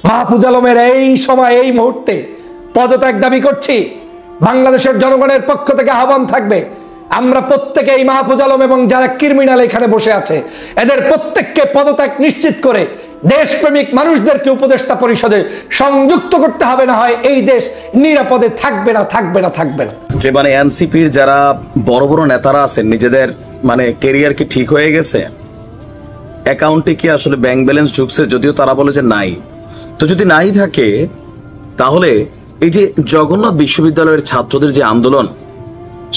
মাহফুজ আলমের এই সময় এই মুহূর্তে পদত্যাগ দাবি করছি। বাংলাদেশের জনগণের পক্ষ থেকে আহ্বান থাকবে, আমরা প্রত্যেকে এই মাহফুজ আলম এবং যারা ক্রিমিনাল এখানে বসে আছে এদের প্রত্যেককে পদত্যাগ নিশ্চিত করে দেশপ্রেমিক মানুষদেরকে উপদেষ্টা পরিষদে সংযুক্ত করতে হবে, না হয় এই দেশ নিরাপদে থাকবে না থাকবে না থাকবে না। যে এনসিপির যারা বড় বড় নেতারা আছেন নিজেদের ক্যারিয়ার কি ঠিক হয়ে গেছে, অ্যাকাউন্টে কি আসলে ব্যাংক ব্যালেন্স ঢুকছে, যদিও তারা বলে যে নাই। তো যদি নাই থাকে তাহলে এই যে জগন্নাথ বিশ্ববিদ্যালয়ের ছাত্রদের যে আন্দোলন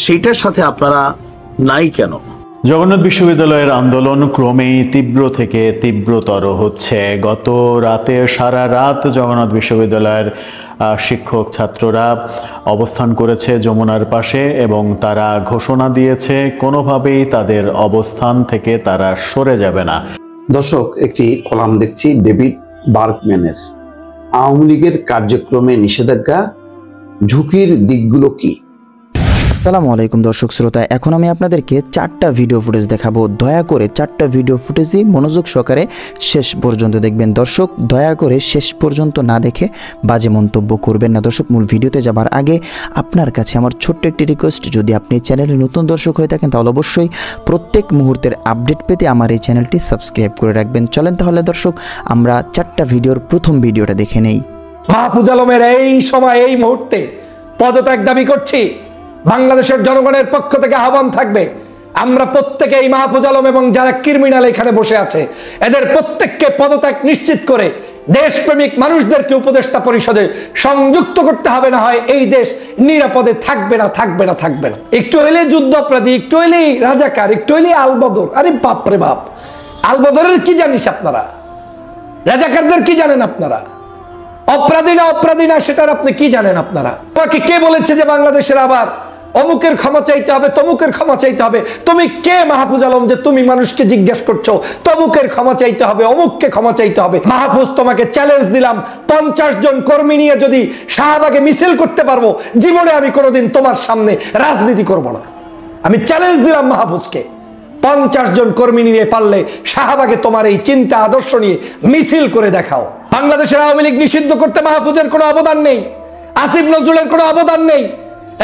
সেইটার সাথে আপনারা নাই কেন? জগন্নাথ বিশ্ববিদ্যালয়ের আন্দোলন ক্রমেই তীব্র থেকে তীব্রতর হচ্ছে। গত রাতে সারা রাত জগন্নাথ বিশ্ববিদ্যালয়ের শিক্ষক ছাত্ররা অবস্থান করেছে যমুনার পাশে এবং তারা ঘোষণা দিয়েছে কোনোভাবেই তাদের অবস্থান থেকে তারা সরে যাবে না। দর্শক, একটি কলাম দেখছি ডেভিড বার্কম্যানের, আওয়ামী লীগের কার্যক্রমে নিষেধাজ্ঞা, ঝুঁকির দিকগুলো কি? আসসালামু আলাইকুম দর্শক শ্রোতা, এখন আমি আপনাদেরকে 4টা ভিডিও ফুটেজ দেখাবো। দয়া করে 4টা ভিডিও ফুটেজই মনোযোগ সহকারে শেষ পর্যন্ত দেখবেন। দর্শক, দয়া করে শেষ পর্যন্ত না দেখে বাজে মন্তব্য করবেন না। দর্শক, মূল ভিডিওতে যাবার আগে আপনার কাছে আমার ছোট্ট একটি রিকোয়েস্ট, যদি আপনি চ্যানেলে নতুন দর্শক হয়ে থাকেন তাহলে অবশ্যই প্রত্যেক মুহূর্তের আপডেট পেতে আমার এই চ্যানেলটি সাবস্ক্রাইব করে রাখবেন। চলেন তাহলে দর্শক, আমরা 4টা ভিডিওর প্রথম ভিডিওটা দেখে নেই। মাহফুজ আলমের এই সময় এই মুহূর্তে পদত্যাগ দাবি করছি। বাংলাদেশের জনগণের পক্ষ থেকে আহ্বান থাকবে, আমরা প্রত্যেকে এই মাহফুজ আলম এবং যারা ক্রিমিনাল এখানে বসে আছে এদের প্রত্যেককে পদত্যাগ নিশ্চিত করে দেশপ্রেমিক মানুষদেরকে উপদেষ্টা পরিষদে সংযুক্ত করতে হবে, না হয় এই দেশ নিরাপদে থাকবে না থাকবে না থাকবে না। একটু হইলে যুদ্ধ অপরাধী, একটু হইলেই রাজাকার, একটু হইলেই আলবদর। আরে বাপরে বাপ, আলবদরের কি জানিস আপনারা? রাজাকারদের কি জানেন আপনারা? অপরাধী না সেটার আপনি কি জানেন আপনারা? কে বলেছে যে বাংলাদেশের আবার অমুকের ক্ষমা চাইতে হবে, তমুকের ক্ষমা চাইতে হবে? তুমি কে মাহফুজ আলম যে তুমি মানুষকে জিজ্ঞাসা করছো তমুকের ক্ষমা চাইতে হবে, অমুককে ক্ষমা চাইতে হবে? মাহফুজ, তোমাকে চ্যালেঞ্জ দিলাম, 50 জন কর্মী নিয়ে যদি শাহবাগে মিছিল করতে পারবো, জীবনে আমি কোনোদিন তোমার সামনে রাজনীতি করব না। আমি চ্যালেঞ্জ দিলাম মাহফুজকে, 50 জন কর্মী নিয়ে পারলে শাহবাগে তোমার এই চিন্তা আদর্শ নিয়ে মিছিল করে দেখাও। বাংলাদেশের আওয়ামী লীগ নিষিদ্ধ করতে মাহফুজের কোনো অবদান নেই, আসিফ নজরুলের কোনো অবদান নেই।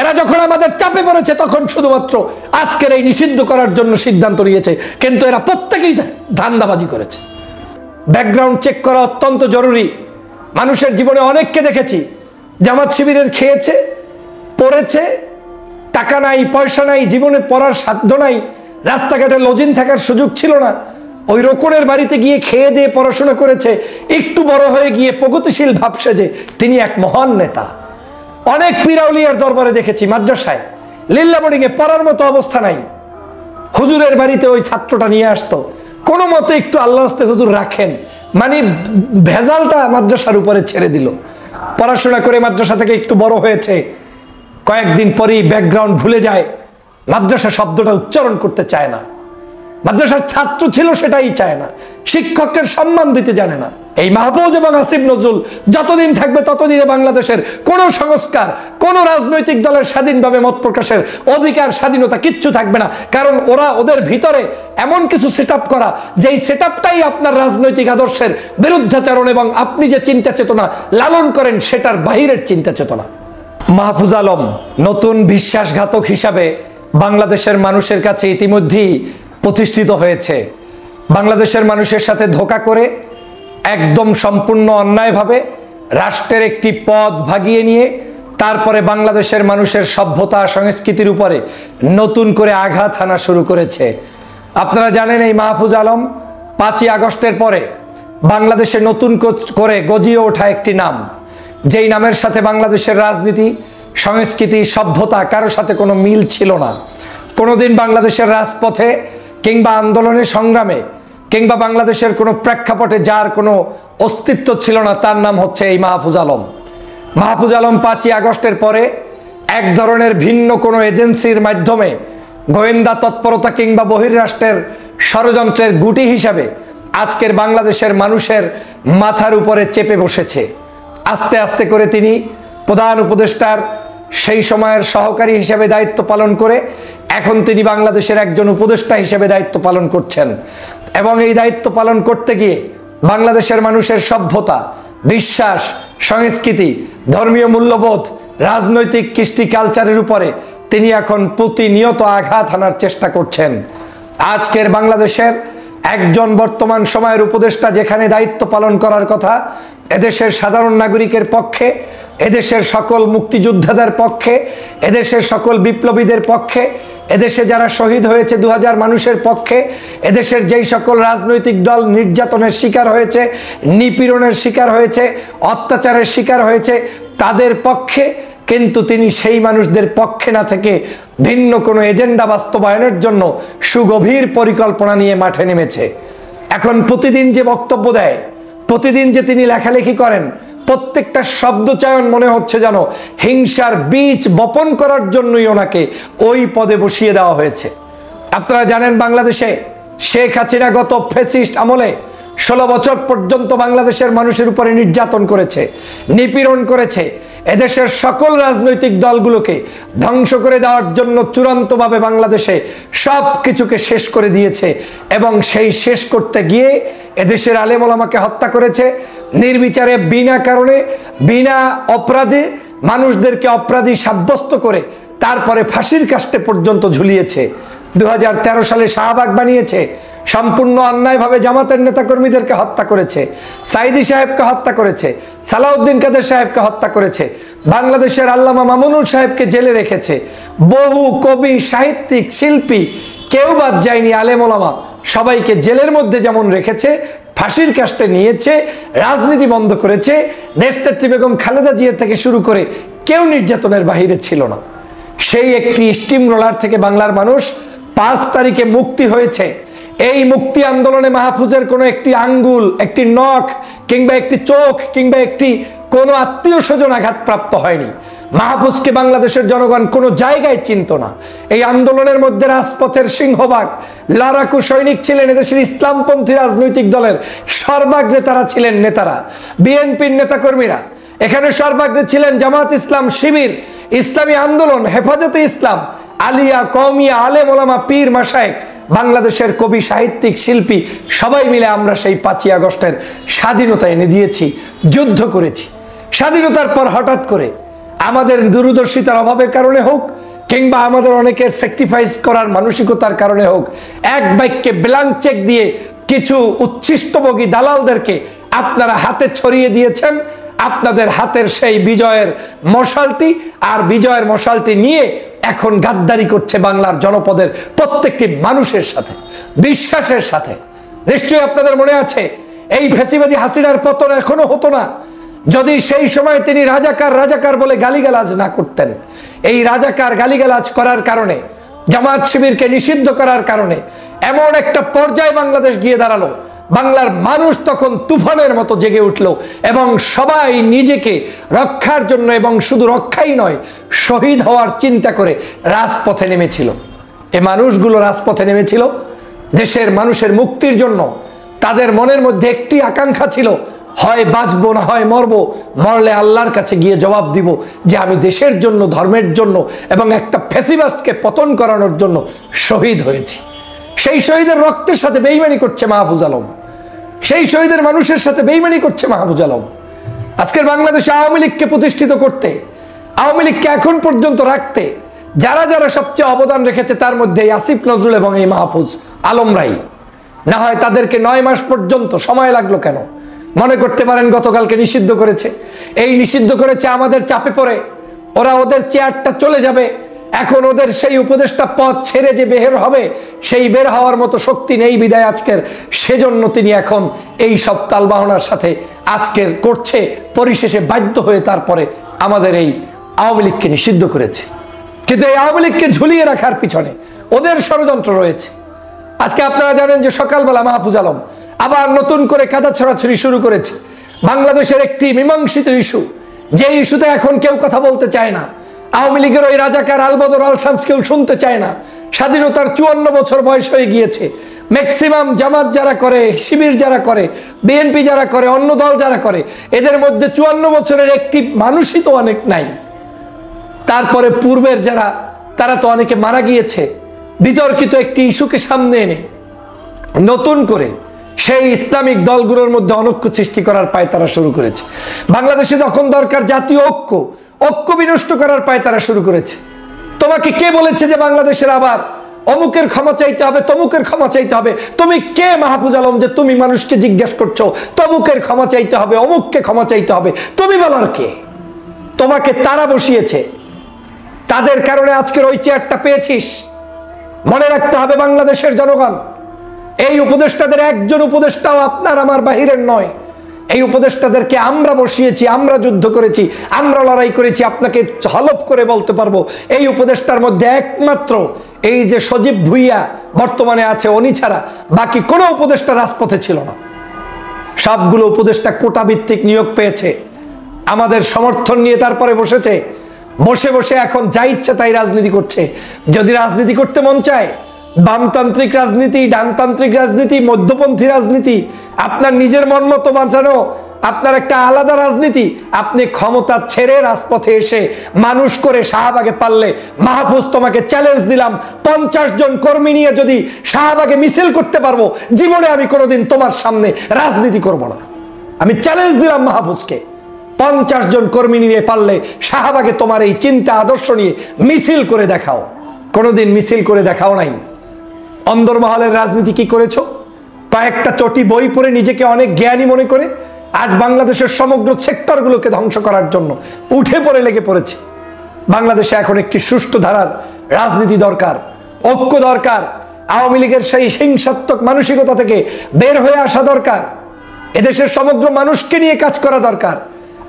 এরা যখন আমাদের চাপে পড়েছে তখন শুধুমাত্র আজকের এই নিষিদ্ধ করার জন্য সিদ্ধান্ত নিয়েছে, কিন্তু এরা প্রত্যেকেই ধান্দাবাজি করেছে। ব্যাকগ্রাউন্ড চেক করা অত্যন্ত জরুরি। মানুষের জীবনে অনেককে দেখেছি জামাত শিবিরের খেয়েছে, পড়েছে, টাকা নাই, পয়সা নাই, জীবনে পড়ার সাধ্য নাই, রাস্তাঘাটে লজিং থাকার সুযোগ ছিল না, ওই রোকনের বাড়িতে গিয়ে খেয়ে দিয়ে পড়াশোনা করেছে, একটু বড় হয়ে গিয়ে প্রগতিশীল ভাব সেজে তিনি এক মহান নেতা। অনেক পীরাউলিয়ার দরবারে দেখেছি মাদ্রাসায় লিল্লা বোর্ডিংয়ে পড়ার মতো অবস্থা নাই, হুজুরের বাড়িতে ওই ছাত্রটা নিয়ে আসতো, কোনো মতে একটু আল্লাহ রাস্তে হুজুর রাখেন, মানে ভেজালটা মাদ্রাসার উপরে ছেড়ে দিল। পড়াশোনা করে মাদ্রাসা থেকে একটু বড় হয়েছে, কয়েকদিন পরেই ব্যাকগ্রাউন্ড ভুলে যায়, মাদ্রাসা শব্দটা উচ্চারণ করতে চায় না, মাদ্রাসার ছাত্র ছিল সেটাই চায় না, শিক্ষকের সম্মান দিতে জানে না। এই মাহফুজ এবং আসিফ নজরুল যতদিন থাকবে ততদিনে বাংলাদেশের কোন সংস্কার, কোন রাজনৈতিক দলের স্বাধীনভাবে মত প্রকাশের অধিকার, স্বাধীনতা কিচ্ছু থাকবে না। কারণ ওদের ভিতরে এমন কিছু সেট আপ করা, যেই সেট আপটাই আপনার রাজনৈতিক আদর্শের বিরুদ্ধাচরণ এবং আপনি যে চিন্তা চেতনা লালন করেন সেটার বাহিরের চিন্তা চেতনা। মাহফুজ আলম নতুন বিশ্বাসঘাতক হিসাবে বাংলাদেশের মানুষের কাছে ইতিমধ্যেই প্রতিষ্ঠিত হয়েছে। বাংলাদেশের মানুষের সাথে ধোঁকা করে একদম সম্পূর্ণ অন্যায়ভাবে রাষ্ট্রের একটি পদ ভাগিয়ে নিয়ে তারপরে বাংলাদেশের মানুষের সভ্যতা সংস্কৃতির উপরে নতুন করে আঘাত হানা শুরু করেছে। আপনারা জানেন এই মাহফুজ আলম 5ই আগস্টের পরে বাংলাদেশে নতুন করে গজিয়ে ওঠা একটি নাম, যেই নামের সাথে বাংলাদেশের রাজনীতি, সংস্কৃতি, সভ্যতা কারোর সাথে কোনো মিল ছিল না। কোনোদিন বাংলাদেশের রাজপথে কিংবা আন্দোলনের সংগ্রামে কিংবা বাংলাদেশের কোনো প্রেক্ষাপটে যার কোনো অস্তিত্ব ছিল না, তার নাম হচ্ছে এই মাহফুজ আলম। মাহফুজ আলম 5ই আগস্টের পরে এক ধরনের ভিন্ন কোনো এজেন্সির মাধ্যমে গোয়েন্দা তৎপরতা কিংবা বহির্রাষ্ট্রের ষড়যন্ত্রের গুটি হিসাবে আজকের বাংলাদেশের মানুষের মাথার উপরে চেপে বসেছে। আস্তে আস্তে করে তিনি প্রধান উপদেষ্টার সেই সময়ের সহকারী হিসেবে দায়িত্ব পালন করে এখন তিনি বাংলাদেশের একজন উপদেষ্টা হিসেবে দায়িত্ব পালন করছেন এবং এই দায়িত্ব পালন করতে গিয়ে বাংলাদেশের মানুষের সভ্যতা, বিশ্বাস, সংস্কৃতি, ধর্মীয় মূল্যবোধ, রাজনৈতিক কৃষ্টি কালচারের উপরে তিনি এখন প্রতিনিয়ত আঘাত হানার চেষ্টা করছেন। আজকের বাংলাদেশের একজন বর্তমান সময়ের উপদেষ্টা যেখানে দায়িত্ব পালন করার কথা এদেশের সাধারণ নাগরিকের পক্ষে, এদেশের সকল মুক্তিযোদ্ধাদের পক্ষে, এদেশের সকল বিপ্লবীদের পক্ষে, এদেশে যারা শহীদ হয়েছে 2000 মানুষের পক্ষে, এদেশের যেই সকল রাজনৈতিক দল নির্যাতনের শিকার হয়েছে, নিপীড়নের শিকার হয়েছে, অত্যাচারের শিকার হয়েছে তাদের পক্ষে, কিন্তু তিনি সেই মানুষদের পক্ষে না থেকে ভিন্ন কোনো এজেন্ডা বাস্তবায়নের জন্য সুগভীর পরিকল্পনা নিয়ে মাঠে নেমেছে। এখন প্রতিদিন যে বক্তব্য দেয়, প্রতিদিন যে তিনি লেখালেখি করেন, প্রত্যেকটা শব্দচয়ন মনে হচ্ছে যেন হিংসার বীজ বপন করার জন্যই ওনাকে ওই পদে বসিয়ে দেওয়া হয়েছে। আপনারা জানেন বাংলাদেশে শেখ হাসিনা গত ফ্যাসিস্ট আমলে 16 বছর পর্যন্ত বাংলাদেশের মানুষের উপরে নির্যাতন করেছে, নিপীড়ন করেছে, এদেশের সকল রাজনৈতিক দলগুলোকে ধ্বংস করে দেওয়ার জন্য চূড়ান্তভাবে বাংলাদেশে সব কিছুকে শেষ করে দিয়েছে এবং সেই শেষ করতে গিয়ে এদেশের আলেম ওলামাকে হত্যা করেছে, নির্বিচারে বিনা কারণে বিনা অপরাধে মানুষদেরকে অপরাধী সাব্যস্ত করে তারপরে ফাঁসির কাস্টে পর্যন্ত ঝুলিয়েছে। 2013 সালে শাহবাগ বানিয়েছে, সম্পূর্ণ অন্যায়ভাবে জামাতের নেতাকর্মীদেরকে হত্যা করেছে, সাইদি সাহেবকে হত্যা করেছে, সালাউদ্দিন কাদের সাহেবকে হত্যা করেছে, বাংলাদেশের আল্লামা মামুনুল সাহেবকে জেলে রেখেছে, বহু কবি, সাহিত্যিক, শিল্পী কেউ বাদ যায়নি, আলেম ওলামা সবাইকে জেলের মধ্যে যেমন রেখেছে, ফাঁসির কাস্টে নিয়েছে, রাজনীতি বন্ধ করেছে। দেশনেত্রী বেগম খালেদা জিয়া থেকে শুরু করে কেউ নির্যাতনের বাহিরে ছিল না। সেই একটি স্টিম রোলার থেকে বাংলার মানুষ 5 তারিখে মুক্তি হয়েছে। এই মুক্তি আন্দোলনে মাহফুজের কোনো একটি আঙ্গুল, একটি নখ কিংবা একটি চোখ কিংবা একটি কোনো আত্মীয় স্বজন আঘাতপ্রাপ্ত হয়নি। মাহফুজকে বাংলাদেশের জনগণ কোনো জায়গায় চিনত না। এই আন্দোলনের মধ্যে রাজপথের সিংহভাগ লড়াকু সৈনিক ছিলেন এদেশের ইসলামপন্থী রাজনৈতিক দলের সর্বাগ্রে তারা ছিলেন নেতারা, বিএনপির নেতাকর্মীরা। এখানে সর্বাগ্রে ছিলেন জামাত ইসলাম, শিবির, ইসলামী আন্দোলন, হেফাজতে ইসলাম, আলিয়া, কওমিয়া, আলেম ওলামা, পীর মাশায়েখ, বাংলাদেশের কবি, সাহিত্যিক, শিল্পী সবাই মিলে আমরা সেই 5ই আগস্টের স্বাধীনতা এনে দিয়েছি, যুদ্ধ করেছি। স্বাধীনতার পর হঠাৎ করে আমাদের দূরদর্শিতার অভাবের কারণে হোক কিংবা আমাদের অনেকের স্যাক্রিফাইস করার মানসিকতার কারণে হোক, এক বাক্যে ব্ল্যাঙ্ক চেক দিয়ে কিছু উচ্ছিষ্টভোগী দালালদেরকে আপনারা হাতে ছড়িয়ে দিয়েছেন। আপনাদের হাতের সেই বিজয়ের মশালটি আর বিজয়ের মশালটি নিয়ে এখন গাদ্দারি করছে বাংলার জনপদের প্রত্যেকটি মানুষের সাথে, বিশ্বাসের সাথে। নিশ্চয়ই আপনাদের মনে আছে এই ফ্যাসিবাদী হাসিনার পতন এখনো হতো না যদি সেই সময় তিনি রাজাকার রাজাকার বলে গালিগালাজ না করতেন। এই রাজাকার গালিগালাজ করার কারণে, জামাত শিবিরকে নিষিদ্ধ করার কারণে এমন একটা পর্যায়ে বাংলাদেশ গিয়ে দাঁড়ালো, বাংলার মানুষ তখন তুফানের মতো জেগে উঠল এবং সবাই নিজেকে রক্ষার জন্য এবং শুধু রক্ষাই নয়, শহীদ হওয়ার চিন্তা করে রাজপথে নেমেছিল। এই মানুষগুলো রাজপথে নেমেছিল দেশের মানুষের মুক্তির জন্য। তাদের মনের মধ্যে একটি আকাঙ্ক্ষা ছিল, হয় বাঁচবো না হয় মরবো, মরলে আল্লাহর কাছে গিয়ে জবাব দিব যে আমি দেশের জন্য, ধর্মের জন্য এবং একটা ফ্যাসিবাস্টকে পতন করানোর জন্য শহীদ হয়েছি। সেই শহীদের রক্তের সাথে বেইমানি করছে মাহফুজ আলম, সেই শহীদের মানুষের সাথে বেইমানি করছে মাহফুজ আলম। আজকের বাংলাদেশে আওয়ামী লীগকে প্রতিষ্ঠিত করতে, আওয়ামী লীগকে এখন পর্যন্ত রাখতে যারা যারা সবচেয়ে অবদান রেখেছে তার মধ্যে আসিফ নজরুল এবং এই মাহফুজ আলমরাই। না হয় তাদেরকে 9 মাস পর্যন্ত সময় লাগলো কেন? মনে করতে পারেন গতকালকে নিষিদ্ধ করেছে, এই নিষিদ্ধ করেছে আমাদের চাপে পড়ে, ওরা ওদের চেয়ারটা চলে যাবে, এখন ওদের সেই উপদেষ্টা পদ ছেড়ে যে বের হবে সেই বের হওয়ার মতো শক্তি নেই বিদায় আজকের, সেজন্য তিনি এখন এই সব তালবাহনার সাথে আজকের করছে। পরিশেষে বাধ্য হয়ে তারপরে আমাদের এই আওয়ামী লীগকে নিষিদ্ধ করেছে। কিন্তু এই আওয়ামী লীগকে ঝুলিয়ে রাখার পিছনে ওদের ষড়যন্ত্র রয়েছে। আজকে আপনারা জানেন যে সকালবেলা মাহফুজ আলম আবার নতুন করে কাদা ছড়াছড়ি শুরু করেছে বাংলাদেশের একটি মীমাংসিত ইস্যু, যে ইস্যুতে এখন কেউ কথা বলতে চায় না। আওয়ামী লীগের ওই রাজাকার আলবদর আল শামস কেউ শুনতে চায় না। স্বাধীনতার 54 বছর বয়স হয়ে গিয়েছে। ম্যাক্সিমাম জামাত যারা করে, শিবির যারা করে, বিএনপি যারা করে, অন্য দল যারা করে, এদের মধ্যে 54 বছরের একটি মানুষই তো অনেক নাই। তারপরে পূর্বের যারা, তারা তো অনেকে মারা গিয়েছে। বিতর্কিত একটি ইস্যুকে সামনে এনে নতুন করে সেই ইসলামিক দলগুলোর মধ্যে অনৈক্য সৃষ্টি করার পায়তারা শুরু করেছে। বাংলাদেশে যখন দরকার জাতীয় ঐক্য বিনষ্ট করার পায়তারা শুরু করেছে। তোমাকে কে বলেছে যে বাংলাদেশের আবার অমুকের ক্ষমা চাইতে হবে, তমুকের ক্ষমা চাইতে হবে? তুমি কে মাহফুজ আলম যে তুমি মানুষকে জিজ্ঞেস করছো তমুকের ক্ষমা চাইতে হবে, অমুককে ক্ষমা চাইতে হবে? তুমি বলার কে? তোমাকে তারা বসিয়েছে, তাদের কারণে আজকের ওই চেয়ারটা পেয়েছিস। মনে রাখতে হবে বাংলাদেশের জনগণ, এই উপদেষ্টাদের একজন উপদেষ্টাও আপনার আমার বাহিরের নয়। এই উপদেষ্টাদেরকে আমরা বসিয়েছি, আমরা যুদ্ধ করেছি, আমরা লড়াই করেছি। আপনাকে হলফ করে বলতে পারবো এই উপদেষ্টার মধ্যে একমাত্র এই যে সজীব ভুইয়া বর্তমানে আছে, উনি ছাড়া বাকি কোনো উপদেষ্টা রাজপথে ছিল না। সবগুলো উপদেষ্টা কোটা ভিত্তিক নিয়োগ পেয়েছে, আমাদের সমর্থন নিয়ে তারপরে বসেছে। বসে বসে এখন যা ইচ্ছে তাই রাজনীতি করছে। যদি রাজনীতি করতে মন চায়, বামতান্ত্রিক রাজনীতি, ডানতান্ত্রিক রাজনীতি, মধ্যপন্থী রাজনীতি, আপনার নিজের মন মতো বাঁচানো আপনার একটা আলাদা রাজনীতি, আপনি ক্ষমতা ছেড়ে রাজপথে এসে মানুষ করে শাহবাগে পারলে, মাহফুজ তোমাকে চ্যালেঞ্জ দিলাম, 50 জন কর্মী নিয়ে যদি শাহবাগে মিছিল করতে পারবো, জীবনে আমি কোনোদিন তোমার সামনে রাজনীতি করব না। আমি চ্যালেঞ্জ দিলাম মাহফুজকে, 50 জন কর্মী নিয়ে পারলে শাহবাগে তোমার এই চিন্তা আদর্শ নিয়ে মিছিল করে দেখাও। কোনোদিন মিছিল করে দেখাও নাই। অন্দরমহলের রাজনীতি কি করেছো? কয়েকটা চটি বই পড়ে নিজেকে অনেক জ্ঞানী মনে করে আজ বাংলাদেশের সমগ্র সেক্টরগুলোকে ধ্বংস করার জন্য উঠে পড়ে লেগে পড়েছে। বাংলাদেশে এখন একটি সুষ্ঠু ধারার রাজনীতি দরকার, ঐক্য দরকার। আওয়ামী লীগের সেই হিংসাত্মক মানসিকতা থেকে বের হয়ে আসা দরকার। এদেশের সমগ্র মানুষকে নিয়ে কাজ করা দরকার।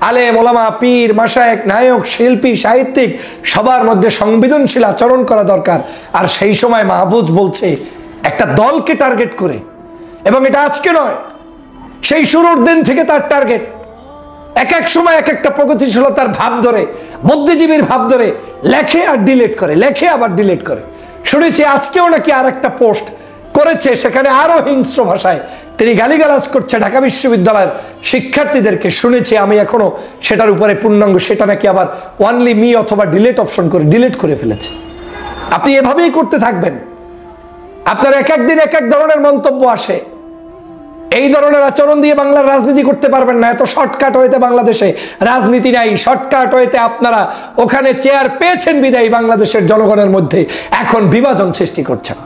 আলেম, ওলামা, পীর, মাশায়েখ, নায়ক, শিল্পী, সাহিত্যিক সবার মধ্যে সংবেদনশীল আচরণ করা দরকার। আর সেই সময় মাহফুজ বলছে একটা দলকে টার্গেট করে, এবং এটা আজকে নয়, সেই শুরুর দিন থেকে তার টার্গেট। এক এক সময় এক একটা প্রগতিশীলতার ভাব ধরে, বুদ্ধিজীবীর ভাব ধরে লেখে আর ডিলিট করে, লেখে আবার ডিলিট করে। শুনেছি আজকেও নাকি আর একটা পোস্ট করেছে, সেখানে আরো হিংস্র ভাষায় তিনি গালিগালাজ করছে ঢাকা বিশ্ববিদ্যালয়ের শিক্ষার্থীদেরকে। শুনেছি, আমি এখনো সেটার উপরে পূর্ণাঙ্গ, সেটা নাকি আবার ওয়ানলি মি অথবা ডিলিট অপশন করে ডিলিট করে ফেলেছে। আপনি এভাবেই করতে থাকবেন, আপনার এক এক দিন এক এক ধরনের মন্তব্য আসে। এই ধরনের আচরণ দিয়ে বাংলার রাজনীতি করতে পারবেন না। এত শর্টকাট হইতে বাংলাদেশে রাজনীতি নাই। শর্টকাট হইতে আপনারা ওখানে চেয়ার পেয়েছেন বিদায়ী বাংলাদেশের জনগণের মধ্যে এখন বিভাজন সৃষ্টি করছেন।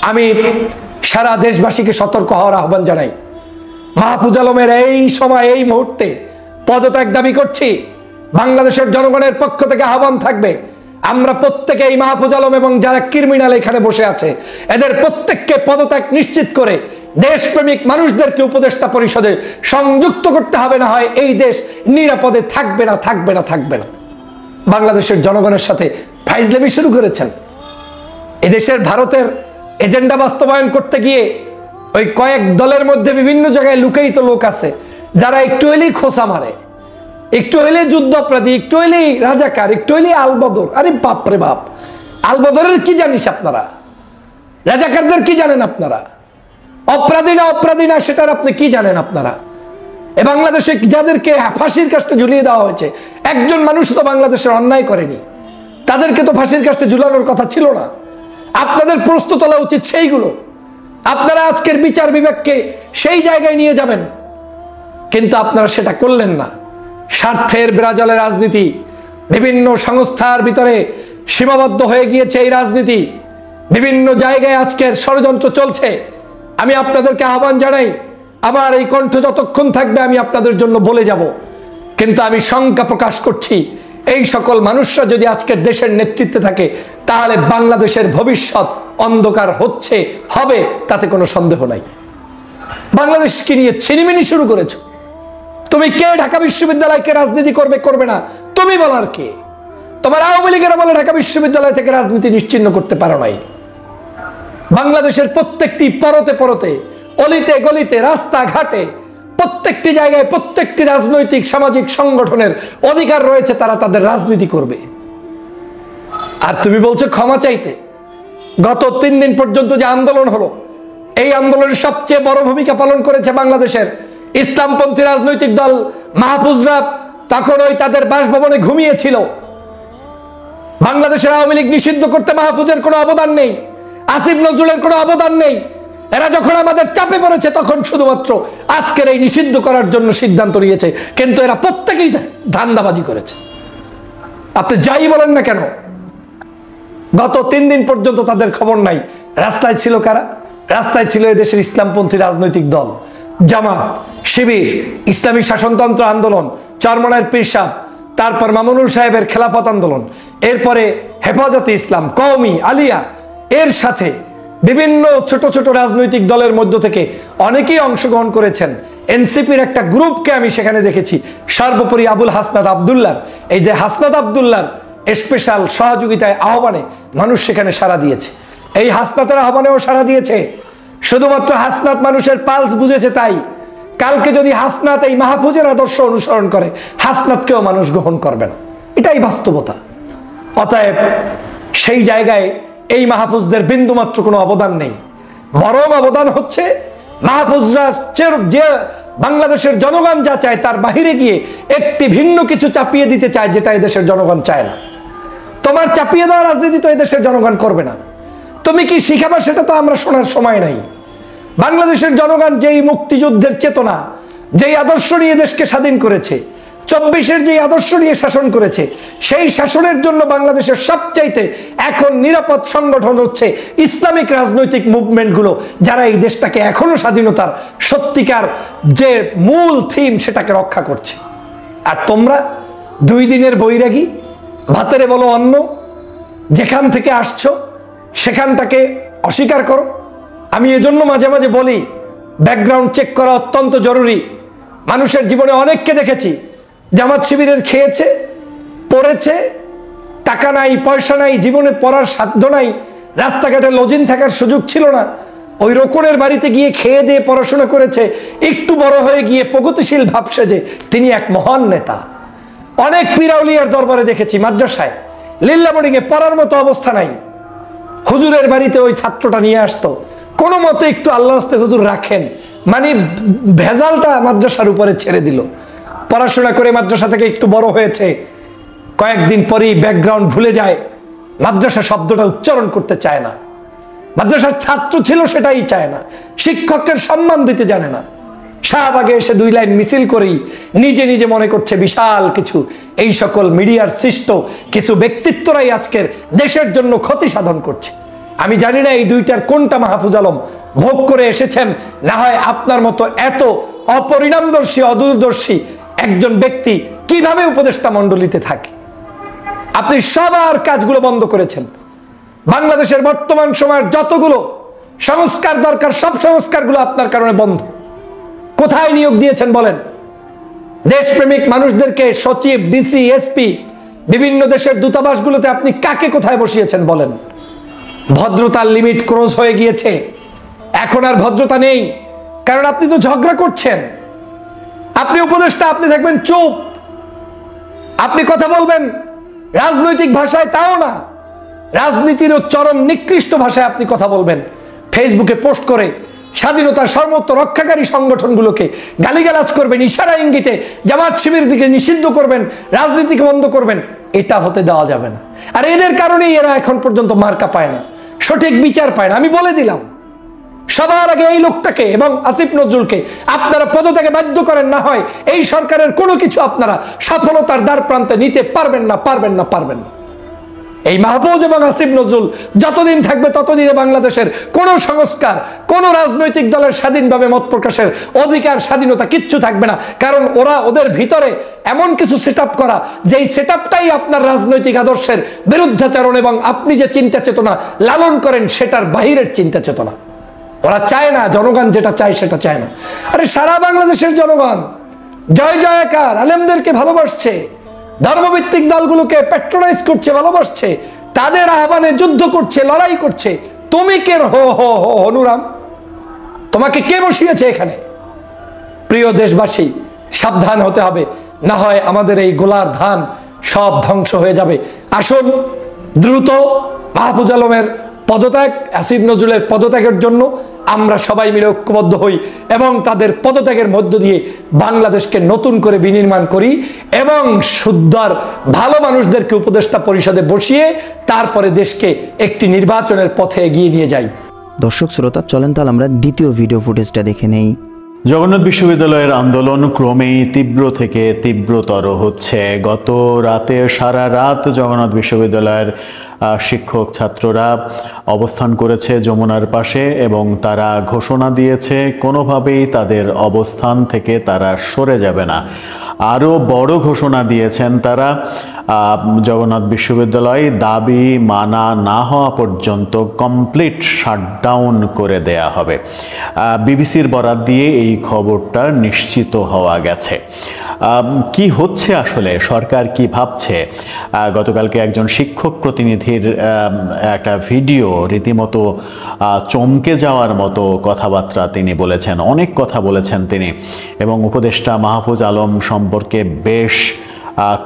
আমি সারা দেশবাসীকে সতর্ক হওয়ার আহ্বান জানাই। মাহফুজ আলমের এই সময়, এই মুহূর্তে পদত্যাগ দাবি করছি। বাংলাদেশের জনগণের পক্ষ থেকে আহ্বান থাকবে, আমরা প্রত্যেকে এই মাহফুজ আলম এবং যারা ক্রিমিনাল এখানে বসে আছে এদের প্রত্যেককে পদত্যাগ নিশ্চিত করে দেশপ্রেমিক মানুষদেরকে উপদেষ্টা পরিষদে সংযুক্ত করতে হবে, না হয় এই দেশ নিরাপদে থাকবে না, থাকবে না, থাকবে না। বাংলাদেশের জনগণের সাথে ফাইজলামি শুরু করেছেন। এদেশের ভারতের এজেন্ডা বাস্তবায়ন করতে গিয়ে ওই কয়েক দলের মধ্যে বিভিন্ন জায়গায় লুকায়িত লোক আছে যারা একটু হলেই খোঁচা মারে, একটু হলে যুদ্ধাপরাধী, একটু হলেই রাজাকার, একটু হলেই আলবদর। আরে বাপরে বাপ, আলবদরের কি জানিস আপনারা? রাজাকারদের কি জানেন আপনারা? অপরাধী না অপরাধী না সেটার আপনি কি জানেন আপনারা? এ বাংলাদেশে যাদেরকে ফাঁসির কাস্টে ঝুলিয়ে দেওয়া হয়েছে, একজন মানুষ তো বাংলাদেশের অন্যায় করেনি, তাদেরকে তো ফাঁসির কাস্টে ঝুলানোর কথা ছিল না। আপনাদের প্রস্তুত হওয়া উচিত সেইগুলো। আপনারা আজকের বিচার বিবেককে সেই জায়গায় নিয়ে যাবেন, কিন্তু আপনারা সেটা করলেন না। স্বার্থের বিরাজলে রাজনীতি, বিভিন্ন সংস্থার ভিতরে সীমাবদ্ধ হয়ে গিয়েছে এই রাজনীতি, বিভিন্ন জায়গায় আজকের ষড়যন্ত্র চলছে। আমি আপনাদেরকে আহ্বান জানাই, আমার এই কণ্ঠ যতক্ষণ থাকবে আমি আপনাদের জন্য বলে যাব, কিন্তু আমি শঙ্কা প্রকাশ করছি এই সকল মানুষরা যদি আজকের দেশের নেতৃত্বে থাকে তাহলে বাংলাদেশের ভবিষ্যৎ অন্ধকার হচ্ছে, হবে, তাতে কোনো সন্দেহ নাই। বাংলাদেশকে নিয়ে ছিনিমিনি শুরু করেছো। তুমি কে ঢাকা বিশ্ববিদ্যালয়কে রাজনীতি করবে, করবে না, তুমি বলার কে? তোমার আওয়ামী লীগের আমলে ঢাকা বিশ্ববিদ্যালয় থেকে রাজনীতি নিশ্চিহ্ন করতে পারো নাই। বাংলাদেশের প্রত্যেকটি পরতে পরতে, অলিতে গলিতে, রাস্তাঘাটে, প্রত্যেকটি জায়গায় প্রত্যেকটি রাজনৈতিক সামাজিক সংগঠনের অধিকার রয়েছে, তারা তাদের রাজনীতি করবে। আর তুমি বলছো ক্ষমা চাইতে। গত 3 দিন পর্যন্ত যে আন্দোলন হলো, এই আন্দোলনের সবচেয়ে বড় ভূমিকা পালন করেছে বাংলাদেশের ইসলামপন্থী রাজনৈতিক দল মাহফুজরা। তখন ওই তাদের বাসভবনে ঘুমিয়েছিল। বাংলাদেশের আওয়ামী লীগ নিষিদ্ধ করতে মাহফুজের কোনো অবদান নেই, আসিফ নজরুলের কোনো অবদান নেই। এরা যখন আমাদের চাপে পড়েছে তখন শুধুমাত্র আজকের এই নিষিদ্ধ করার জন্য সিদ্ধান্ত নিয়েছে, কিন্তু এরা প্রত্যেকেই ধান্দাবাজি করেছে। আপনি যাই বলেন না কেন, গত 3 দিন পর্যন্ত তাদের খবর নাই। রাস্তায় ছিল কারা? রাস্তায় ছিল এদেশের ইসলামপন্থী রাজনৈতিক দল, জামাত, শিবির, ইসলামী শাসনতন্ত্র আন্দোলন, চরমনায়ের পীর সাহেব, তারপর মামুনুল সাহেবের খেলাফত আন্দোলন, এরপরে হেফাজতে ইসলাম, কওমি, আলিয়া, এর সাথে বিভিন্ন ছোট ছোট রাজনৈতিক দলের মধ্য থেকে অনেকেই অংশগ্রহণ করেছেন। এনসিপির একটা গ্রুপকে আমি সেখানে দেখেছি, সর্বোপরি আবুল হাসনাত আবদুল্লার, এই যে হাসনাত আবদুল্লার স্পেশাল সহযোগিতায় আহ্বানে মানুষ সেখানে সাড়া দিয়েছে। এই হাসনাতের আহ্বানেও সাড়া দিয়েছে। শুধুমাত্র হাসনাত মানুষের পালস বুঝেছে তাই। কালকে যদি হাসনাত এই মাহফুজের আদর্শ অনুসরণ করে, হাসনাতকেও মানুষ গ্রহণ করবে না, এটাই বাস্তবতা। অতএব সেই জায়গায় এই মাহফুজদের বিন্দুমাত্র কোনো অবদান নেই, বরং অবদান হচ্ছে মাহফুজরা যে বাংলাদেশের জনগণ যা চায় তার বাহিরে গিয়ে একটি ভিন্ন কিছু চাপিয়ে দিতে চায়, যেটা এদেশের জনগণ চায় না। তোমার চাপিয়ে দেওয়া রাজনীতি তো এদেশের জনগণ করবে না। তুমি কি শিখাবা সেটা তো আমরা শোনার সময় নাই। বাংলাদেশের জনগণ যেই মুক্তিযুদ্ধের চেতনা, যেই আদর্শ নিয়ে দেশকে স্বাধীন করেছে, 24-এর যেই আদর্শ নিয়ে শাসন করেছে, সেই শাসনের জন্য বাংলাদেশের সবচাইতে এখন নিরাপদ সংগঠন হচ্ছে ইসলামিক রাজনৈতিক মুভমেন্টগুলো, যারা এই দেশটাকে এখনো স্বাধীনতার সত্যিকার যে মূল থিম সেটাকে রক্ষা করছে। আর তোমরা 2 দিনের বৈরাগী, ভাতেরে বলো অন্ন, যেখান থেকে আসছো সেখানটাকে অস্বীকার করো। আমি এজন্য মাঝে মাঝে বলি, ব্যাকগ্রাউন্ড চেক করা অত্যন্ত জরুরি। মানুষের জীবনে অনেককে দেখেছি জামাত শিবিরের খেয়েছে, পড়েছে, টাকা নাই, পয়সা নাই, জীবনে পড়ার সাধ্য নাই, রাস্তাঘাটে লজিং থাকার সুযোগ ছিল না, ওই রোকনের বাড়িতে গিয়ে খেয়ে দিয়ে পড়াশোনা করেছে, একটু বড় হয়ে গিয়ে প্রগতিশীল ভাবছে যে তিনি এক মহান নেতা। অনেক পীরাউলিয়ার দরবারে দেখেছি, মাদ্রাসায় লিল্লা বোর্ডিংয়ে পড়ার মতো অবস্থা নাই, হুজুরের বাড়িতে ওই ছাত্রটা নিয়ে আসতো, কোনো মতে একটু আল্লাহ রাস্তে হুজুর রাখেন, মানে ভেজালটা মাদ্রাসার উপরে ছেড়ে দিল। পড়াশোনা করে মাদ্রাসা থেকে একটু বড় হয়েছে, কয়েকদিন পরেই ব্যাকগ্রাউন্ড ভুলে যায়, মাদ্রাসা শব্দটা উচ্চারণ করতে চায় না, মাদ্রাসার ছাত্র ছিল সেটাই চায় না, শিক্ষকের সম্মান দিতে জানে না, শাহবাগে এসে 2 লাইন মিছিল করেই নিজে নিজে মনে করছে বিশাল কিছু। এই সকল মিডিয়ার সৃষ্ট কিছু ব্যক্তিত্বরাই আজকের দেশের জন্য ক্ষতি সাধন করছে। আমি জানি না এই 2টার কোনটা মাহফুজ আলম ভোগ করে এসেছেন, না হয় আপনার মতো এত অপরিণামদর্শী, অদূরদর্শী একজন ব্যক্তি কিভাবে উপদেষ্টা মণ্ডলীতে থাকে। আপনি সবার কাজগুলো বন্ধ করেছেন। বাংলাদেশের বর্তমান সময়ের যতগুলো সংস্কার দরকার সব সংস্কারগুলো আপনার কারণে বন্ধ। কোথায় নিয়োগ দিয়েছেন বলেন? দেশপ্রেমিক মানুষদেরকে সচিব, ডিসি, এসপি, বিভিন্ন দেশের দূতাবাসগুলোতে আপনি কাকে কোথায় বসিয়েছেন বলেন? ভদ্রতার লিমিট ক্রস হয়ে গিয়েছে, এখন আর ভদ্রতা নেই, কারণ আপনি তো ঝগড়া করছেন। আপনি উপদেষ্টা, আপনি থাকবেন চুপ, আপনি কথা বলবেন রাজনৈতিক ভাষায়, তাও না, রাজনীতিরও চরম নিকৃষ্ট ভাষায় আপনি কথা বলবেন। ফেসবুকে পোস্ট করে স্বাধীনতার সর্বোচ্চ রক্ষাকারী সংগঠনগুলোকে গালিগালাজ করবেন, ইশারা ইঙ্গিতে জামাত শিবির দিকে নিষিদ্ধ করবেন, রাজনীতিকে বন্ধ করবেন। এটা হতে দেওয়া যাবে না। আর এদের কারণেই এরা এখন পর্যন্ত মার্কা পায় না, সঠিক বিচার পায় না। আমি বলে দিলাম, সবার আগে এই লোকটাকে এবং আসিফ নজরুলকে আপনারা পদত্যাগে বাধ্য করেন, না হয় এই সরকারের কোনো কিছু আপনারা সফলতার দ্বার প্রান্তে নিতে পারবেন না, পারবেন না, পারবেন না। এই মাহফুজ এবং আসিফ নজরুল যতদিন থাকবে ততদিনে বাংলাদেশের কোন সংস্কার, কোন রাজনৈতিক দলের স্বাধীনভাবে মত প্রকাশের অধিকার, স্বাধীনতা কিচ্ছু থাকবে না। কারণ ওদের ভিতরে এমন কিছু সেট আপ করা, যেই সেট আপটাই আপনার রাজনৈতিক আদর্শের বিরুদ্ধাচরণ এবং আপনি যে চিন্তা চেতনা লালন করেন সেটার বাহিরের চিন্তা চেতনা। ওরা চায় না, জনগণ যেটা চায় সেটা চায় না। আরে সারা বাংলাদেশের জনগণ জয় জয়কার, আলেমদেরকে ভালোবাসছে, ধর্মভিত্তিক দলগুলোকে প্যাট্রোনাইজ করছে, ভালোবাসছে, তাদের আহ্বানে যুদ্ধ করছে, লড়াই করছে। তুমি কে হনুরাম? তোমাকে কে বসিয়েছে এখানে? প্রিয় দেশবাসী, সাবধান হতে হবে, না হয় আমাদের এই গোলার ধান সব ধ্বংস হয়ে যাবে। আসুন দ্রুত মাহফুজ আলমের পদত্যাগ, আসিফ নজরুলের পদত্যাগের জন্য আমরা সবাই মিলে ঐক্যবদ্ধ হই এবং তাদের পদত্যাগের মধ্য দিয়ে বাংলাদেশকে নতুন করে বিনির্মাণ করি এবং শুদ্ধর ভালো মানুষদেরকে উপদেষ্টা পরিষদে বসিয়ে তারপরে দেশকে একটি নির্বাচনের পথে এগিয়ে নিয়ে যাই। দর্শক শ্রোতা, চলেন তাহলে আমরা দ্বিতীয় ভিডিও ফুটেজটা দেখে নেই। জগন্নাথ বিশ্ববিদ্যালয়ের আন্দোলন ক্রমেই তীব্র থেকে তীব্রতর হচ্ছে। গত রাতে সারা রাত জগন্নাথ বিশ্ববিদ্যালয়ের শিক্ষক ছাত্ররা অবস্থান করেছে যমুনার পাশে এবং তারা ঘোষণা দিয়েছে কোনোভাবেই তাদের অবস্থান থেকে তারা সরে যাবে না। আরও বড় ঘোষণা দিয়েছেন তারা, জগন্নাথ বিশ্ববিদ্যালয় দাবি মানা না হওয়া পর্যন্ত কমপ্লিট শাটডাউন করে দেয়া হবে। বিবিসির বরাত দিয়ে এই খবরটা নিশ্চিত হওয়া গেছে। কি হচ্ছে আসলে, সরকার কি ভাবছে? গতকালকে একজন শিক্ষক প্রতিনিধির একটা ভিডিও রীতিমতো চমকে যাওয়ার মতো কথাবার্তা তিনি বলেছেন, অনেক কথা বলেছেন তিনি, এবং উপদেষ্টা মাহফুজ আলম সম্পর্কে বেশ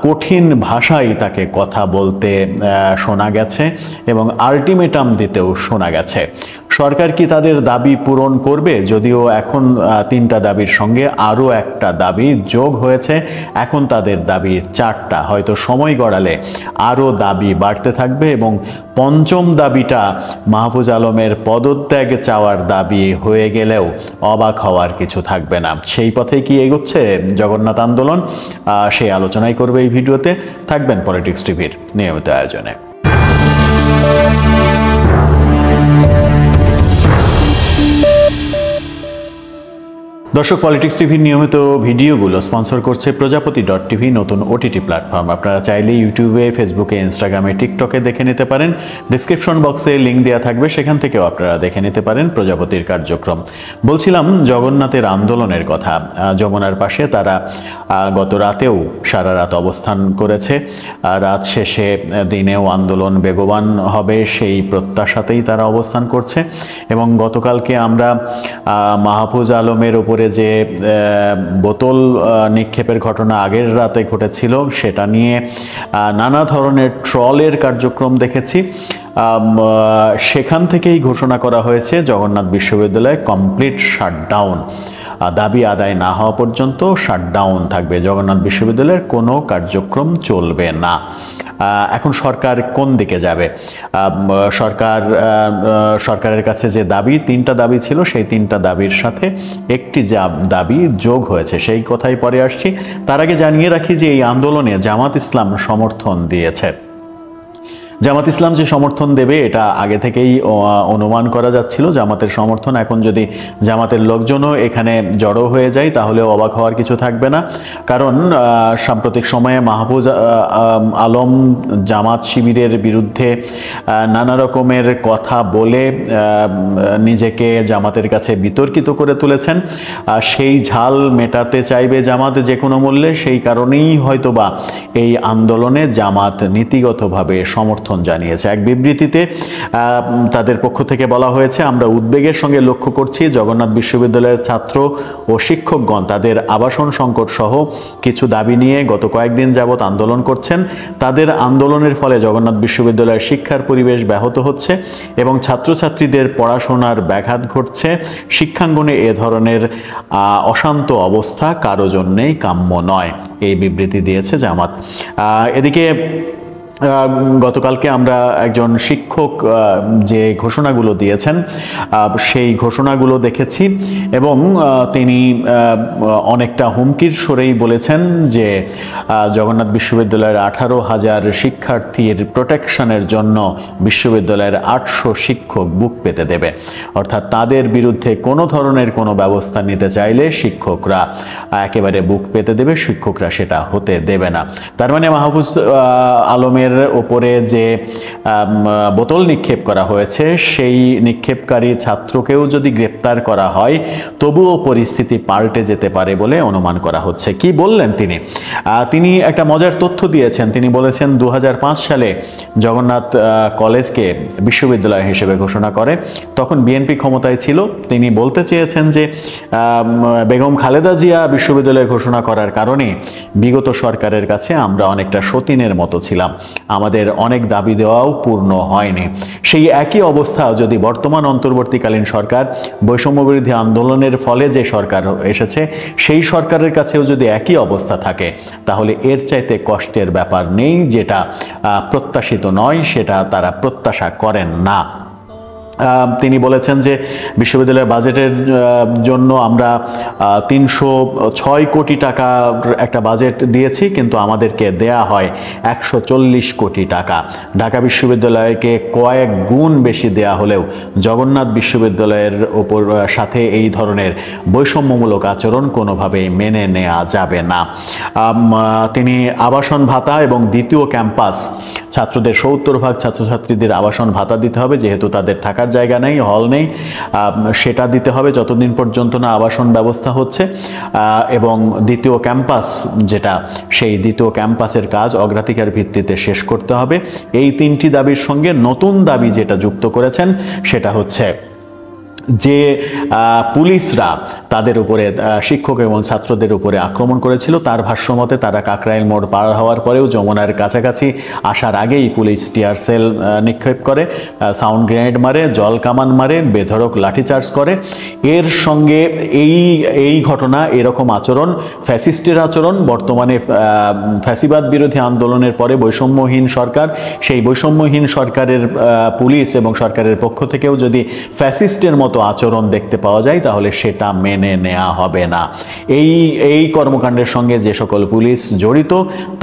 কঠিন ভাষায় তাকে কথা বলতে শোনা গেছে এবং আলটিমেটাম দিতেও শোনা গেছে। সরকার কি তাদের দাবি পূরণ করবে? যদিও এখন 3টা দাবির সঙ্গে আরও একটা দাবি যোগ হয়েছে, এখন তাদের দাবি 4টা। হয়তো সময় গড়ালে আরও দাবি বাড়তে থাকবে এবং 5ম দাবিটা মাহফুজ আলমের পদত্যাগ চাওয়ার দাবি হয়ে গেলেও অবাক হওয়ার কিছু থাকবে না। সেই পথে কি এগোচ্ছে জগন্নাথ আন্দোলন? সেই আলোচনাই করবে এই ভিডিওতে। থাকবেন পলিটিক্স টিভির নিয়মিত আয়োজনে। দর্শক, পলিটিক্স টিভির নিয়মিত ভিডিওগুলো স্পন্সর করছে প্রজাপতি.টিভি, নতুন ওটিটি প্ল্যাটফর্ম। আপনারা চাইলে ইউটিউবে, ফেসবুকে, ইনস্টাগ্রামে, টিকটকে দেখে নিতে পারেন। ডিসক্রিপশন বক্সে লিঙ্ক দেওয়া থাকবে, সেখান থেকেও আপনারা দেখে নিতে পারেন প্রজাপতির কার্যক্রম। বলছিলাম জগন্নাথের আন্দোলনের কথা। যমুনার পাশে তারা গত রাতেও সারা রাত অবস্থান করেছে। রাত শেষে দিনেও আন্দোলন বেগবান হবে সেই প্রত্যাশাতেই তারা অবস্থান করছে। এবং গতকালকে আমরা মাহফুজ আলমের উপরে যে বোতল নিক্ষেপের ঘটনা আগের রাতে ঘটেছিল সেটা নিয়ে নানা ধরনের ট্রলের কার্যক্রম দেখেছি। সেখান থেকেই ঘোষণা করা হয়েছে জগন্নাথ বিশ্ববিদ্যালয়ে কমপ্লিট শাটডাউন। দাবি আদায় না হওয়া পর্যন্ত শাটডাউন থাকবে, জগন্নাথ বিশ্ববিদ্যালয়ের কোনো কার্যক্রম চলবে না। এখন সরকার কোন দিকে যাবে? সরকারের কাছে যে দাবি, 3টা দাবি ছিল, সেই 3টা দাবির সাথে একটি দাবি যোগ হয়েছে, সেই কথাই পরে আসছি। তার আগে জানিয়ে রাখি যে এই আন্দোলনে জামাত ইসলাম সমর্থন দিয়েছে। জামাত ইসলাম যে সমর্থন দেবে এটা আগে থেকেই অনুমান করা যাচ্ছিল। জামাতের সমর্থন, এখন যদি জামাতের লোকজনও এখানে জড়ো হয়ে যায় তাহলে অবাক হওয়ার কিছু থাকবে না। কারণ সাম্প্রতিক সময়ে মাহফুজ আলম জামাত শিবিরের বিরুদ্ধে নানা রকমের কথা বলে নিজেকে জামাতের কাছে বিতর্কিত করে তুলেছেন। সেই ঝাল মেটাতে চাইবে জামাত যে কোনো মূল্যে, সেই কারণেই হয়তোবা এই আন্দোলনে জামাত নীতিগতভাবে সমর্থন জানিয়েছে। এক বিবৃতিতে তাদের পক্ষ থেকে বলা হয়েছে, আমরা উদ্বেগের সঙ্গে লক্ষ্য করছি জগন্নাথ বিশ্ববিদ্যালয়ের ছাত্র ও শিক্ষকগণ তাদের আবাসন সংকট সহ কিছু দাবি নিয়ে গত কয়েকদিন যাবৎ আন্দোলন করছেন। তাদের আন্দোলনের ফলে জগন্নাথ বিশ্ববিদ্যালয়ের শিক্ষার পরিবেশ ব্যাহত হচ্ছে এবং ছাত্রছাত্রীদের পড়াশোনার ব্যাঘাত ঘটছে। শিক্ষাঙ্গনে এ ধরনের অশান্ত অবস্থা কারো জন্যেই কাম্য নয়, এই বিবৃতি দিয়েছে জামাত। এদিকে গতকালকে আমরা একজন শিক্ষক যে ঘোষণাগুলো দিয়েছেন সেই ঘোষণাগুলো দেখেছি এবং তিনি অনেকটা হুমকির সুরেই বলেছেন যে জগন্নাথ বিশ্ববিদ্যালয়ের 18,000 শিক্ষার্থীর প্রোটেকশনের জন্য বিশ্ববিদ্যালয়ের 800 শিক্ষক বুক পেতে দেবে। অর্থাৎ তাদের বিরুদ্ধে কোনো ধরনের কোনো ব্যবস্থা নিতে চাইলে শিক্ষকরা একেবারে বুক পেতে দেবে, শিক্ষকরা সেটা হতে দেবে না। তার মানে মাহফুজ আলমের উপরে যে বোতল নিক্ষেপ করা হয়েছে সেই নিক্ষেপকারী ছাত্রকেও যদি গ্রেপ্তার করা হয় তবুও পরিস্থিতি পাল্টে যেতে পারে বলে অনুমান করা হচ্ছে। কি বললেন তিনি একটা মজার তথ্য দিয়েছেন। তিনি বলেছেন 2005 সালে জগন্নাথ কলেজকে বিশ্ববিদ্যালয় হিসেবে ঘোষণা করে, তখন বিএনপি ক্ষমতায় ছিল। তিনি বলতে চেয়েছেন যে বেগম খালেদা জিয়া বিশ্ববিদ্যালয় ঘোষণা করার কারণে বিগত সরকারের কাছে আমরা অনেকটা সতীনের মতো ছিলাম, আমাদের অনেক দাবি দেওয়াও পূর্ণ হয়নি। সেই একই অবস্থা যদি বর্তমান অন্তর্বর্তীকালীন সরকার বৈষম্য বিরোধী আন্দোলনের ফলে যে সরকার এসেছে সেই সরকারের কাছেও যদি একই অবস্থা থাকে তাহলে এর চাইতে কষ্টের ব্যাপার নেই। যেটা প্রত্যাশিত নয় সেটা তারা প্রত্যাশা করেন না। তিনি বলেছেন যে বিশ্ববিদ্যালয়ের বাজেটের জন্য আমরা 306 কোটি টাকা একটা বাজেট দিয়েছি, কিন্তু আমাদেরকে দেয়া হয় 140 কোটি টাকা। ঢাকা বিশ্ববিদ্যালয়কে কয়েক গুণ বেশি দেয়া হলেও জগন্নাথ বিশ্ববিদ্যালয়ের ওপর সাথে এই ধরনের বৈষম্যমূলক আচরণ কোনোভাবেই মেনে নেওয়া যাবে না। তিনি আবাসন ভাতা এবং দ্বিতীয় ক্যাম্পাস ছাত্রদের 70% ছাত্রছাত্রীদের আবাসন ভাতা দিতে হবে, যেহেতু তাদের থাকার জায়গা নেই, হল নেই, সেটা দিতে হবে যতদিন পর্যন্ত না আবাসন ব্যবস্থা হচ্ছে। এবং দ্বিতীয় ক্যাম্পাস যেটা, সেই দ্বিতীয় ক্যাম্পাসের কাজ অগ্রাধিকার ভিত্তিতে শেষ করতে হবে। এই 3টি দাবির সঙ্গে নতুন দাবি যেটা যুক্ত করেছেন সেটা হচ্ছে যে পুলিশরা তাদের উপরে, শিক্ষক এবং ছাত্রদের উপরে আক্রমণ করেছিল। তার ভাষ্যমতে তারা কাকরাইল মোড় পার হওয়ার পরেও যমুনার কাছাকাছি আসার আগেই পুলিশ টিয়ার সেল নিক্ষেপ করে, সাউন্ড গ্রেনেড মারে, জল কামান মারে, বেধড়ক লাঠিচার্জ করে। এর সঙ্গে এই ঘটনা, এরকম আচরণ ফ্যাসিস্টের আচরণ। বর্তমানে ফ্যাসিবাদ বিরোধী আন্দোলনের পরে বৈষম্যহীন সরকার, সেই বৈষম্যহীন সরকারের পুলিশ এবং সরকারের পক্ষ থেকেও যদি ফ্যাসিস্টের মতো আচরণ দেখতে পাওয়া যায় তাহলে সেটা মেনে নেওয়া হবে না। এই কর্মকাণ্ডের সঙ্গে যে সকল পুলিশ জড়িত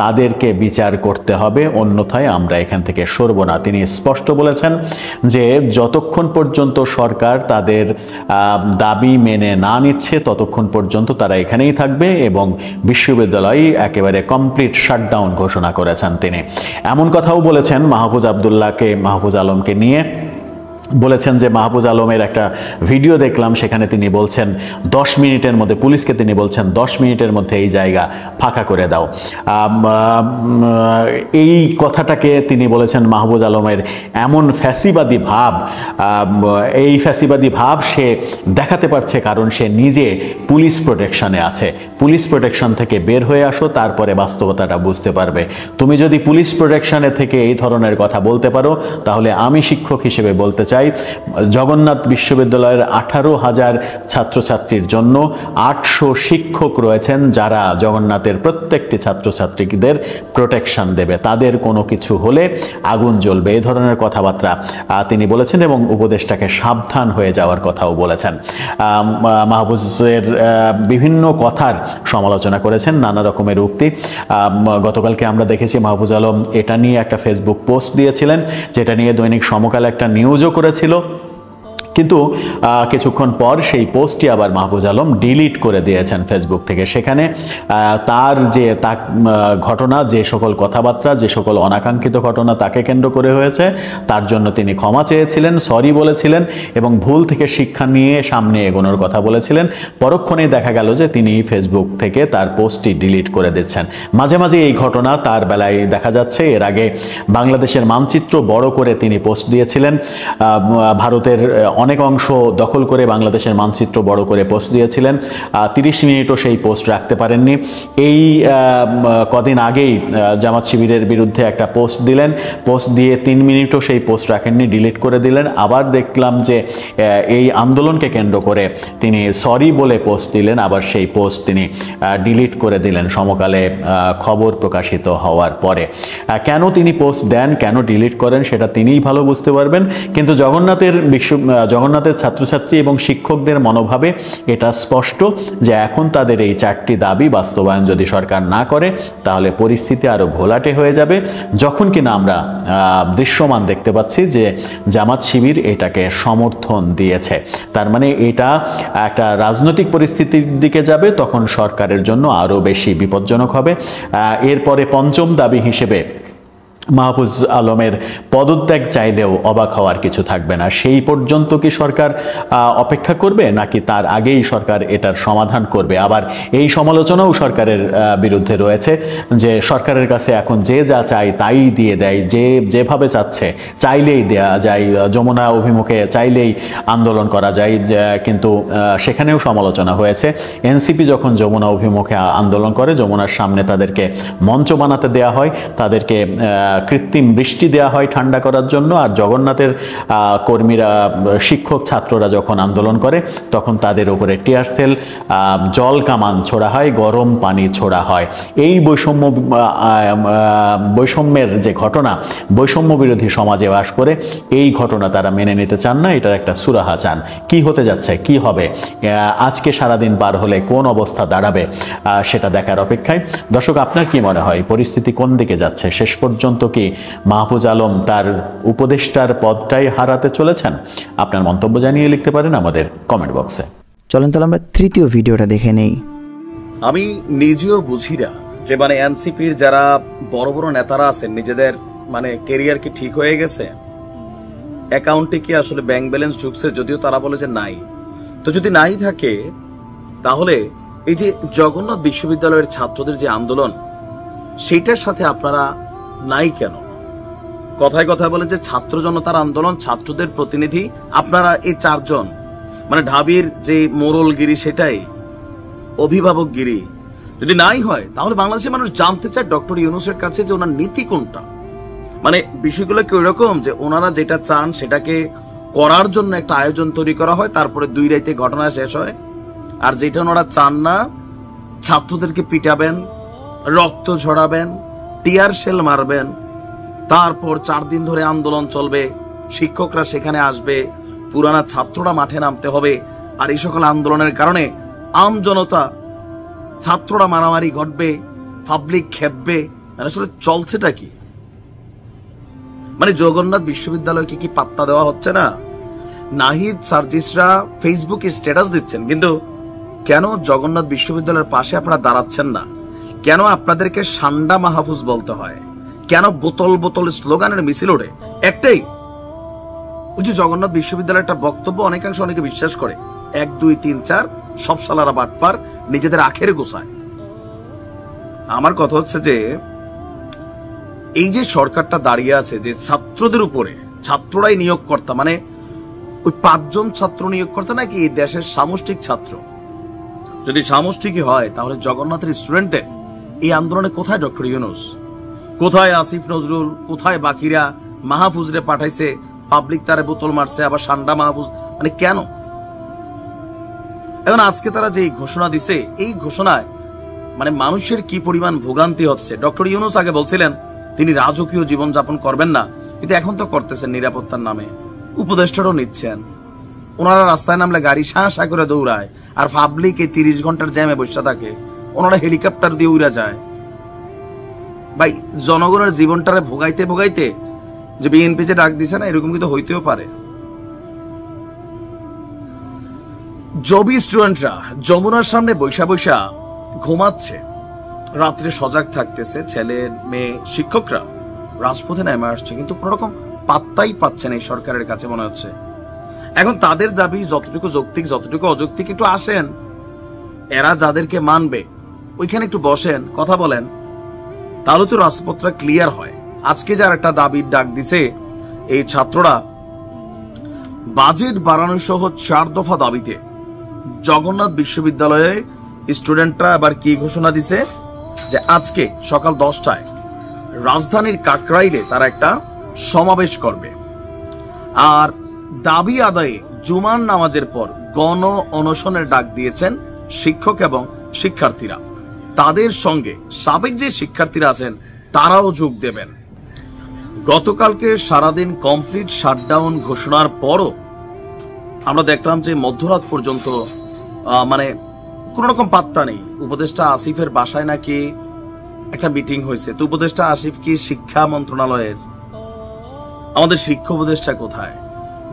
তাদেরকে বিচার করতে হবে, অন্যথায় আমরা এখান থেকে সরব না। তিনি স্পষ্ট বলেছেন যে যতক্ষণ পর্যন্ত সরকার তাদের দাবি মেনে না নিচ্ছে ততক্ষণ পর্যন্ত তারা এখানেই থাকবে এবং বিশ্ববিদ্যালয় একেবারে কমপ্লিট শাটডাউন ঘোষণা করেছেন তিনি। এমন কথাও বলেছেন মাহফুজ আলমকে নিয়ে, বলেছেন যে মাহফুজ আলমের একটা ভিডিও দেখলাম, সেখানে তিনি বলছেন 10 মিনিটের মধ্যে, পুলিশকে তিনি বলছেন 10 মিনিটের মধ্যে এই জায়গা ফাঁকা করে দাও। এই কথাটাকে তিনি বলেছেন মাহফুজ আলমের এমন ফ্যাসিবাদী ভাব, এই ফ্যাসিবাদী ভাব সে দেখাতে পারছে কারণ সে নিজে পুলিশ প্রোটেকশনে আছে। পুলিশ প্রোটেকশন থেকে বের হয়ে আসো, তারপরে বাস্তবতাটা বুঝতে পারবে। তুমি যদি পুলিশ প্রোটেকশনে থেকে এই ধরনের কথা বলতে পারো তাহলে আমি শিক্ষক হিসেবে বলতে চাই জগন্নাথ বিশ্ববিদ্যালয়ের 18,000 ছাত্রছাত্রীর জন্য 800 শিক্ষক রয়েছেন যারা জগন্নাথের প্রত্যেকটি ছাত্রছাত্রীদের প্রোটেকশন দেবে। তাদের কোনো কিছু হলে আগুন জ্বলবে, এই ধরনের কথাবার্তা তিনি বলেছেন এবং উপদেষ্টাকে সাবধান হয়ে যাওয়ার কথাও বলেছেন। মাহফুজের বিভিন্ন কথার সমালোচনা করেছেন, নানা রকমের উক্তি। গতকালকে আমরা দেখেছি মাহফুজ আলম এটা নিয়ে একটা ফেসবুক পোস্ট দিয়েছিলেন, যেটা নিয়ে দৈনিক সমকাল একটা নিউজও করেছিল, কিন্তু কিছুক্ষণ পর সেই পোস্টটি আবার মাহফুজ আলম ডিলিট করে দিয়েছেন ফেসবুক থেকে। সেখানে তার যে ঘটনা, যে সকল কথাবার্তা, যে সকল অনাকাঙ্ক্ষিত ঘটনা তাকে কেন্দ্র করে হয়েছে তার জন্য তিনি ক্ষমা চেয়েছিলেন, সরি বলেছিলেন এবং ভুল থেকে শিক্ষা নিয়ে সামনে এগোনোর কথা বলেছিলেন। পরক্ষণেই দেখা গেল যে তিনি ফেসবুক থেকে তার পোস্টটি ডিলিট করে দিচ্ছেন। মাঝে মাঝে এই ঘটনা তার বেলায় দেখা যাচ্ছে। এর আগে বাংলাদেশের মানচিত্র বড় করে তিনি পোস্ট দিয়েছিলেন, ভারতের অনেক অংশ দখল করে বাংলাদেশের মানচিত্র বড় করে পোস্ট দিয়েছিলেন। 30 মিনিটও সেই পোস্ট রাখতে পারেননি। এই কদিন আগেই জামাত শিবিরের বিরুদ্ধে একটা পোস্ট দিলেন, পোস্ট দিয়ে 3 মিনিটও সেই পোস্ট রাখেননি, ডিলিট করে দিলেন। আবার দেখলাম যে এই আন্দোলনকে কেন্দ্র করে তিনি সরি বলে পোস্ট দিলেন, আবার সেই পোস্ট তিনি ডিলিট করে দিলেন সমকালে খবর প্রকাশিত হওয়ার পরে। কেন তিনি পোস্ট দেন, কেন ডিলিট করেন সেটা তিনিই ভালো বুঝতে পারবেন। কিন্তু জগন্নাথের ছাত্রছাত্রী এবং শিক্ষকদের মনোভাবে এটা স্পষ্ট যে এখন তাদের এই 4টি দাবি বাস্তবায়ন যদি সরকার না করে তাহলে পরিস্থিতি আরো ঘোলাটে হয়ে যাবে। যখন কিনা আমরা দৃশ্যমান দেখতে পাচ্ছি যে জামাত শিবির এটাকে সমর্থন দিয়েছে, তার মানে এটা একটা রাজনৈতিক পরিস্থিতির দিকে যাবে, তখন সরকারের জন্য আরো বেশি বিপজ্জনক হবে। এরপরে 5ম দাবি হিসেবে মাহফুজ আলমের পদত্যাগ চাইলেও অবাক হওয়ার কিছু থাকবে না। সেই পর্যন্ত কি সরকার অপেক্ষা করবে নাকি তার আগেই সরকার এটার সমাধান করবে? আবার এই সমালোচনাও সরকারের বিরুদ্ধে রয়েছে যে সরকারের কাছে এখন যে যা চাই তাই দিয়ে দেয়, যেভাবে চাচ্ছে চাইলেই দেয়া যায়, যমুনা অভিমুখে চাইলেই আন্দোলন করা যায়। কিন্তু সেখানেও সমালোচনা হয়েছে। এনসিপি যখন যমুনা অভিমুখে আন্দোলন করে, যমুনার সামনে তাদেরকে মঞ্চ বানাতে দেয়া হয়, তাদেরকে কৃত্রিম বৃষ্টি দেওয়া হয় ঠান্ডা করার জন্য, আর জগন্নাথের কর্মীরা, শিক্ষক ছাত্ররা যখন আন্দোলন করে তখন তাদের উপরে টিয়ার সেল, জল কামান ছোড়া হয়, গরম পানি ছোড়া হয়। এই বৈষম্যের যে ঘটনা, বৈষম্য বিরোধী সমাজে বাস করে, এই ঘটনা তারা মেনে নিতে চান না। এটার একটা সুরাহা চান। কি হতে যাচ্ছে, কি হবে, আজকে সারাদিন পার হলে কোন অবস্থা দাঁড়াবে, সেটা দেখার অপেক্ষায়। দর্শক, আপনার কি মনে হয় পরিস্থিতি কোন দিকে যাচ্ছে? শেষ পর্যন্ত কি মাহফুজ আলম তার উপদেষ্টার পদটাই হারাতে চলেছেন? আপনার মন্তব্য জানিয়ে লিখতে পারেন আমাদের কমেন্ট বক্সে। চলেন তাহলে আমরা তৃতীয় ভিডিওটা দেখে নেই। আমি নিজেও বুঝি না যে মানে এনসিপির যারা বড় বড় নেতারা আছেন, নিজেদের মানে কেরিয়ার কি ঠিক হয়ে গেছে, অ্যাকাউন্টে কি আসলে ব্যাংক ব্যালেন্স ঢুকছে, যদিও তারা বলে যে নাই। তো যদি নাই থাকে তাহলে এই যে জগন্নাথ বিশ্ববিদ্যালয়ের ছাত্রদের যে আন্দোলন, সেটার সাথে আপনারা নাই কেন? কথায় কথায় বলেন যে ছাত্র জনতার আন্দোলন, ছাত্রদের প্রতিনিধি আপনারা এই চারজন, মানে ঢাবির যে মোরলগিরি সেটাই অভিভাবকগিরি যদি নাই হয়, তাহলে বাংলাদেশের মানুষ জানতে চায় ডক্টর ইউনূসের কাছে যে ওনার নীতি কোনটা। মানে বিষয়গুলো কি ওইরকম যে ওনারা যেটা চান সেটাকে করার জন্য একটা আয়োজন তৈরি করা হয়, তারপরে 2 রাতে ঘটনা শেষ হয়, আর যেটা ওনারা চান না, ছাত্রদেরকে পিটাবেন, রক্ত ঝরাবেন, টিয়ার শেল মারবেন, তারপর 4 দিন ধরে আন্দোলন চলবে, শিক্ষকরা সেখানে আসবে, পুরানা ছাত্ররা মাঠে নামতে হবে, আর এই সকল আন্দোলনের কারণে আম জনতা, ছাত্ররা মারামারি ঘটবে, পাবলিক খেপবে। আসলে চলছেটা কি? মানে জগন্নাথ বিশ্ববিদ্যালয়কে কি পাত্তা দেওয়া হচ্ছে না? নাহিদ সার্জিসরা ফেসবুকে স্ট্যাটাস দিচ্ছেন, কিন্তু কেন জগন্নাথ বিশ্ববিদ্যালয়ের পাশে আপনারা দাঁড়াচ্ছেন না? কেন আপনাদেরকে সান্ডা মাহফুজ বলতে হয়? কেন বোতল বোতল স্লোগানের মিছিল ওঠে? একটাই, ওই যে জগন্নাথ বিশ্ববিদ্যালয়ের একটা বক্তব্য অনেকাংশ অনেকে বিশ্বাস করে, 1 2 3 4 সব সালারা বাটপার, নিজেদের আখের গোছায়। আমার কথা হচ্ছে যে এই যে সরকারটা দাঁড়িয়ে আছে যে ছাত্রদের উপরে, ছাত্ররাই নিয়োগকর্তা, মানে ওই 5 জন ছাত্র নিয়োগকর্তা নাকি এই দেশের সামষ্টিক ছাত্র? যদি সামষ্টিকই হয় তাহলে জগন্নাথের স্টুডেন্টদের এই আন্দোলনে কোথায় ডক্টর ইউনূস, কোথায় আসিফ নজরুল, কোথায় বাকিরা? মাহফুজরে পাঠাইছে, পাবলিক তারে বোতল মারছে, আবার সান্ডা মাহফুজ, মানে কেন? এখন আজকে তারা যে ঘোষণা দিছে, এই ঘোষণায় মানে মানুষের কি পরিমাণ ভোগান্তি হচ্ছে। ডক্টর ইউনূস আগে বলছিলেন তিনি রাজকীয় জীবনযাপন করবেন না, কিন্তু এখন তো করতেছেন নিরাপত্তার নামে, উপদেষ্টারও নিচ্ছেন। ওনারা রাস্তায় নামলে গাড়ি শাঁ করে দৌড়ায়, আর পাবলিক এই 30 ঘন্টার জ্যামে বসে থাকে, ওনারা হেলিকপ্টার দিয়ে উড়া যায়। ভাই, জনগণের জীবনটারে ভোগাইতে ভোগাইতে যে বিএনপি যে ডাক দিছে না, এরকম কিন্তু হইতেও পারে। জবি স্টুডেন্টরা যমুনার সামনে বৈশা বৈশা ঘুমাচ্ছে, রাত্রে সজাগ থাকতেছে, ছেলে মেয়ে শিক্ষকরা রাজপথে নেমে আসছে, কিন্তু কোন রকম পাত্তাই পাচ্ছেন এই সরকারের কাছে মনে হচ্ছে। এখন তাদের দাবি যতটুকু যৌক্তিক যতটুকু অযৌক্তিক, একটু আসেন, এরা যাদেরকে মানবে ওইখানে একটু বসেন, কথা বলেন, তাহলে তো রাজপথটা ক্লিয়ার হয়। আজকে যার একটা দাবির ডাক দিছে এই ছাত্ররা, বাজেট বাড়ানো সহ 4 দফা দাবিতে জগন্নাথ বিশ্ববিদ্যালয়ে স্টুডেন্টরা আবার কি ঘোষণা দিছে যে আজকে সকাল 10টায় রাজধানীর কাকরাইলে তারা একটা সমাবেশ করবে, আর দাবি আদায়ে জুমার নামাজের পর গণ অনশনের ডাক দিয়েছেন শিক্ষক এবং শিক্ষার্থীরা। তাদের সঙ্গে সাবেক যে শিক্ষার্থীরা আছেন তারাও যোগ দেবেন। গতকালকে সারাদিন কমপ্লিট শাটডাউন ঘোষণার পরও আমরা দেখলাম যে মধ্যরাত পর্যন্ত মানে কোন রকম পাত্তা নেই। উপদেষ্টা আসিফের বাসায় নাকি একটা মিটিং হয়েছে, তো উপদেষ্টা আসিফ কি শিক্ষা মন্ত্রণালয়ের? আমাদের শিক্ষা উপদেষ্টা কোথায়?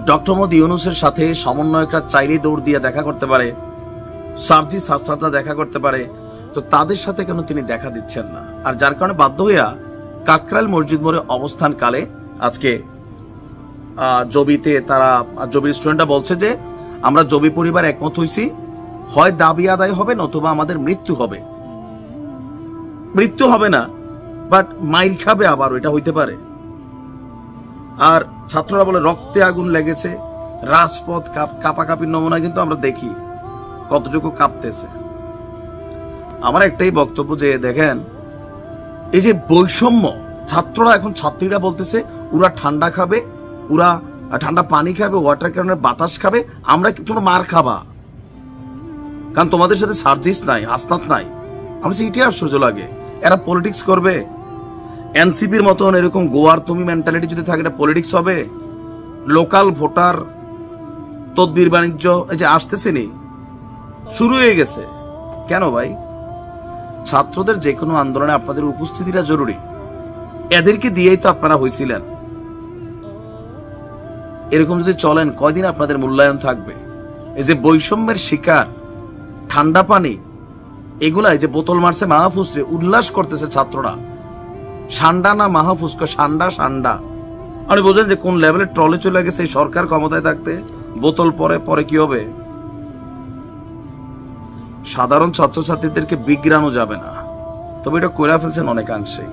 ডক্টর মোহাম্মদ ইউনূসের সাথে সমন্বয়করা চাইলেই দৌড় দিয়ে দেখা করতে পারে, সার্জিস হাসনাতরা দেখা করতে পারে, তো তাদের সাথে কেন তিনি দেখা দিচ্ছেন না? আর যার কারণে বাধ্য হইয়া কাকরাইল মসজিদ মোড়ে অবস্থান কালে আজকে জবিতে তারা, জবির স্টুডেন্টরা বলছে যে আমরা জবি পরিবার একমত হইছি, হয় দাবি আদায় হবে নতুবা আমাদের মৃত্যু হবে। মৃত্যু হবে না, বাট মাইর খাবে আবার, ওইটা হইতে পারে। আর ছাত্ররা বলে রক্তে আগুন লেগেছে, রাজপথ কাপাকাপির নমুনা কিন্তু আমরা দেখি কতটুকু কাঁপতেছে। আমার একটাই বক্তব্য যে দেখেন, এই যে বৈষম্য ছাত্ররা এখন ছাত্রীরা বলতেছে ওরা ঠান্ডা খাবে, ওরা ঠান্ডা পানি খাবে, ওয়াটার ক্যানের বাতাস খাবে, আমরা কি তোমরা মার খাবা, কারণ তোমাদের সাথে সার্জিস নাই, হাসনাত নাই। আমি এটাই আশ্চর্য লাগে, এরা পলিটিক্স করবে। এনসিপির মতন এরকম গোয়ার তুমি মেন্টালিটি যদি থাকে, এটা পলিটিক্স হবে? লোকাল ভোটার তদবির বাণিজ্য এই যে আসতেছে নি, শুরু হয়ে গেছে। কেন ভাই? ছাত্রদের যে কোনো আন্দোলনে আপনাদের উপস্থিতিটা জরুরি, এদেরকে দিয়েই তো আপনারা হয়েছিলেন। এরকম যদি চলেন কয়দিন আপনাদের মূল্যায়ন থাকবে? এই যে বৈষম্যের শিকার, ঠান্ডা পানি এগুলা, এই যে বোতল মারছে মাহফুজরে, উল্লাস করতেছে ছাত্ররা। সান্ডা না মাহফুজকে সান্ডা সান্ডা। আপনি বোঝেন যে কোন লেভেলে ট্রলে চলে গেছে এই সরকার ক্ষমতায় থাকতে। বোতল পরে পরে কি হবে? সাধারণ ছাত্রছাত্রীদেরকে বিগ্রানো যাবে না, তবে এটা কইরা ফেলছেন অনেকাংশে।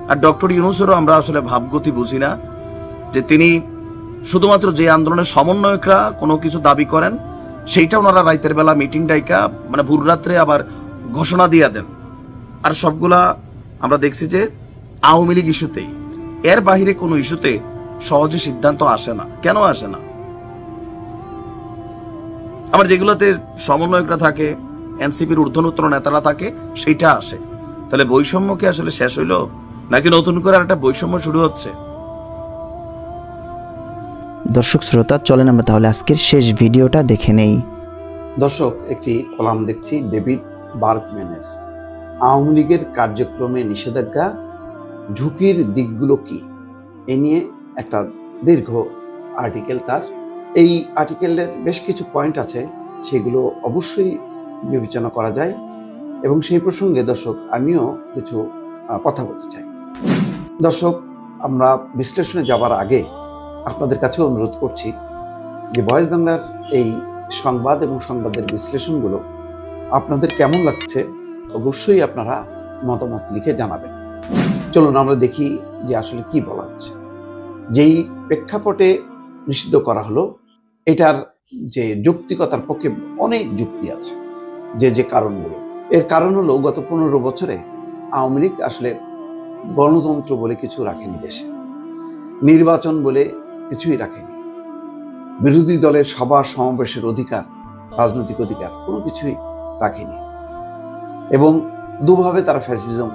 আর ডক্টর ইউনূসেরও আমরা আসলে ভাবগতি বুঝি না, যে তিনি শুধুমাত্র যে আন্দোলনের সমন্বয়করা কোনো কিছু দাবি করেন সেইটা ওনারা রাতের বেলা মিটিং ডাইকা মানে ভোর রাত্রে আবার ঘোষণা দিয়ে দেন। আর সবগুলা আমরা দেখছি যে আওয়ামী লীগ ইস্যুতেই, এর বাহিরে কোনো ইস্যুতে সহজে সিদ্ধান্ত আসে না। কেন আসে না? আবার যেগুলোতে সমন্বয়করা থাকে, এনসিপির ঊর্ধ্বতন নেতারা থাকে, সেইটা আসে। তাহলে বৈষম্য কি আসলে শেষ হইলো, নাকি নতুন করে একটা বৈষম্য শুরু হচ্ছে? দর্শক শ্রোতা, চলেন আমরা তাহলে আজকের শেষ ভিডিওটা দেখে নেই। দর্শক, একটি কলাম দেখছি ডেভিড বার্গম্যানের, আওয়ামী লীগের কার্যক্রমে নিষেধাজ্ঞা, ঝুঁকির দিকগুলো কি, এ নিয়ে একটা দীর্ঘ আর্টিকেল তার। এই আর্টিকেলের বেশ কিছু পয়েন্ট আছে, সেগুলো অবশ্যই বিবেচনা করা যায়, এবং সেই প্রসঙ্গে দর্শক আমিও কিছু কথা বলতে চাই। দর্শক, আমরা বিশ্লেষণে যাবার আগে আপনাদের কাছে অনুরোধ করছি যে ভয়েস বাংলার এই সংবাদ এবং সংবাদের বিশ্লেষণগুলো আপনাদের কেমন লাগছে অবশ্যই আপনারা মতামত লিখে জানাবেন। চলুন আমরা দেখি যে আসলে কি বলা হচ্ছে। যেই প্রেক্ষাপটে নিষিদ্ধ করা হলো, এটার যে যৌক্তিকতার পক্ষে অনেক যুক্তি আছে। যে কারণগুলো, এর কারণ হলো গত 15 বছরে আওয়ামী লীগ আসলে গণতন্ত্র বলে কিছু রাখেনি দেশে, নির্বাচন বলে কিছুই রাখেনি, বিরোধী দলের সভা সমাবেশের অধিকার, রাজনৈতিক অধিকার কোনো কিছুই রাখেনি, এবং দুভাবে তারা ফ্যাসিজম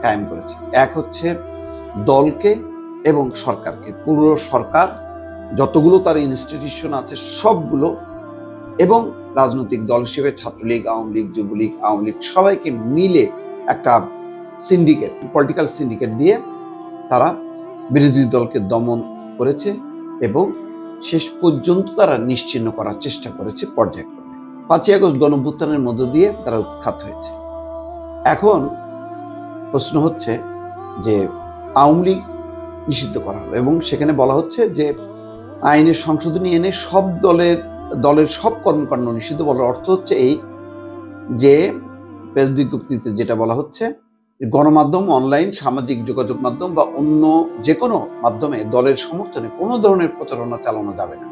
কায়েম করেছে। এক হচ্ছে দলকে এবং সরকারকে, পুরো সরকার যতগুলো তার ইনস্টিটিউশন আছে সবগুলো, এবং রাজনৈতিক দল হিসেবে ছাত্রলীগ, আওয়ামী লীগ, যুবলীগ, আওয়ামী লীগ সবাইকে মিলে একটা সিন্ডিকেট, পলিটিক্যাল সিন্ডিকেট দিয়ে তারা বিরোধী দলকে দমন করেছে এবং শেষ পর্যন্ত তারা নিশ্চিহ্ন করার চেষ্টা করেছে পর্যায়ক্রমে। 5ই আগস্ট গণঅভ্যুত্থানের মধ্য দিয়ে তারা উৎখাত হয়েছে। এখন প্রশ্ন হচ্ছে যে আওয়ামী লীগ নিষিদ্ধ করা হলো, এবং সেখানে বলা হচ্ছে যে আইনের সংশোধনী এনে সব দলের সব কর্মকাণ্ড নিষিদ্ধ। বলার অর্থ হচ্ছে এই যে প্রেস বিজ্ঞপ্তিতে যেটা বলা হচ্ছে, গণমাধ্যম, অনলাইন, সামাজিক যোগাযোগ মাধ্যম বা অন্য যে কোনো মাধ্যমে দলের সমর্থনে কোনো ধরনের প্রচারণা চালানো যাবে না।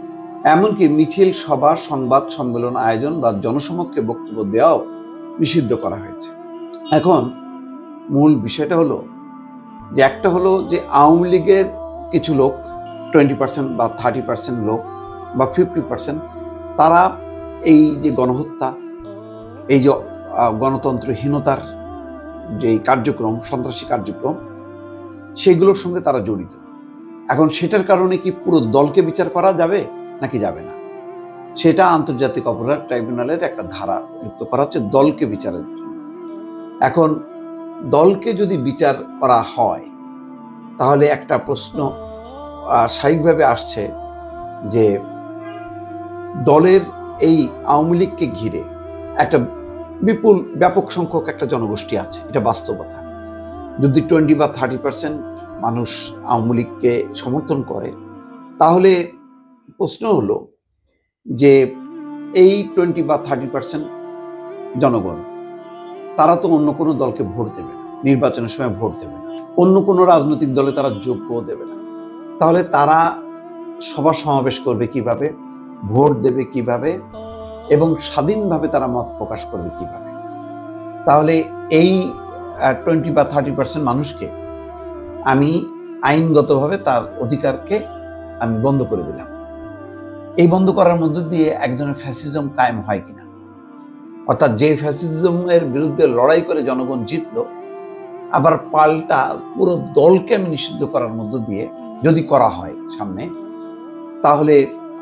এমনকি মিছিল, সভা, সংবাদ সম্মেলন আয়োজন বা জনসমক্ষে বক্তব্য দেওয়াও নিষিদ্ধ করা হয়েছে। এখন মূল বিষয়টা হলো যে একটা হলো যে আওয়ামী লীগের কিছু লোক, 20% বা 30% লোক বা 50%, তারা এই যে গণহত্যা, এই যে গণতন্ত্রহীনতার যে কার্যক্রম, সন্ত্রাসী কার্যক্রম, সেগুলোর সঙ্গে তারা জড়িত। এখন সেটার কারণে কি পুরো দলকে বিচার করা যাবে নাকি যাবে না, সেটা আন্তর্জাতিক অপরাধ ট্রাইব্যুনালের একটা ধারা যুক্ত করা হচ্ছে দলকে বিচারের জন্য। এখন দলকে যদি বিচার করা হয়, তাহলে একটা প্রশ্ন স্বাভাবিকভাবে আসছে যে দলের এই আওয়ামী লীগকে ঘিরে একটা বিপুল ব্যাপক সংখ্যক একটা জনগোষ্ঠী আছে, এটা বাস্তবতা। যদি 20 বা 30% মানুষ আওয়ামী লীগকে সমর্থন করে, তাহলে প্রশ্ন হলো যে এই 20 বা 30% জনগণ, তারা তো অন্য কোনো দলকে ভোট দেবে না, নির্বাচনের সময় ভোট দেবে না, অন্য কোনো রাজনৈতিক দলে তারা যোগ্যও দেবে না। তাহলে তারা সভা সমাবেশ করবে কিভাবে, ভোট দেবে কিভাবে, এবং স্বাধীনভাবে তারা মত প্রকাশ করবে কিভাবে? তাহলে এই 20 বা 30% মানুষকে আমি আইনগতভাবে তার অধিকারকে আমি বন্ধ করে দিলাম। এই বন্ধ করার মধ্য দিয়ে একজনের ফ্যাসিজম কায়েম হয় কিনা, অর্থাৎ যে ফ্যাসিজমের বিরুদ্ধে লড়াই করে জনগণ জিতলো, আবার পাল্টা পুরো দলকে আমি নিষিদ্ধ করার মধ্য দিয়ে যদি করা হয় সামনে, তাহলে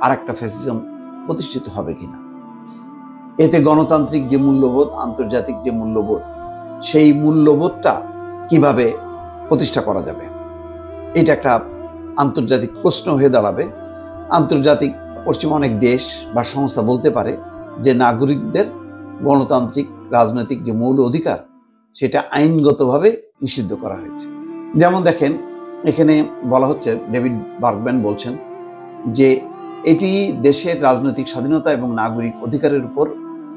আর একটা ফ্যাসিজম প্রতিষ্ঠিত হবে কিনা। এতে গণতান্ত্রিক যে মূল্যবোধ, আন্তর্জাতিক যে মূল্যবোধ, সেই মূল্যবোধটা কিভাবে প্রতিষ্ঠা করা যাবে, এটা একটা আন্তর্জাতিক প্রশ্ন হয়ে দাঁড়াবে। আন্তর্জাতিক পশ্চিমা অনেক দেশ বা সংস্থা বলতে পারে যে নাগরিকদের গণতান্ত্রিক রাজনৈতিক যে মৌল অধিকার, সেটা আইনগতভাবে নিষিদ্ধ করা হয়েছে। যেমন দেখেন, এখানে বলা হচ্ছে, ডেভিড বার্গম্যান বলছেন যে এটি দেশের রাজনৈতিক স্বাধীনতা এবং নাগরিক অধিকারের উপর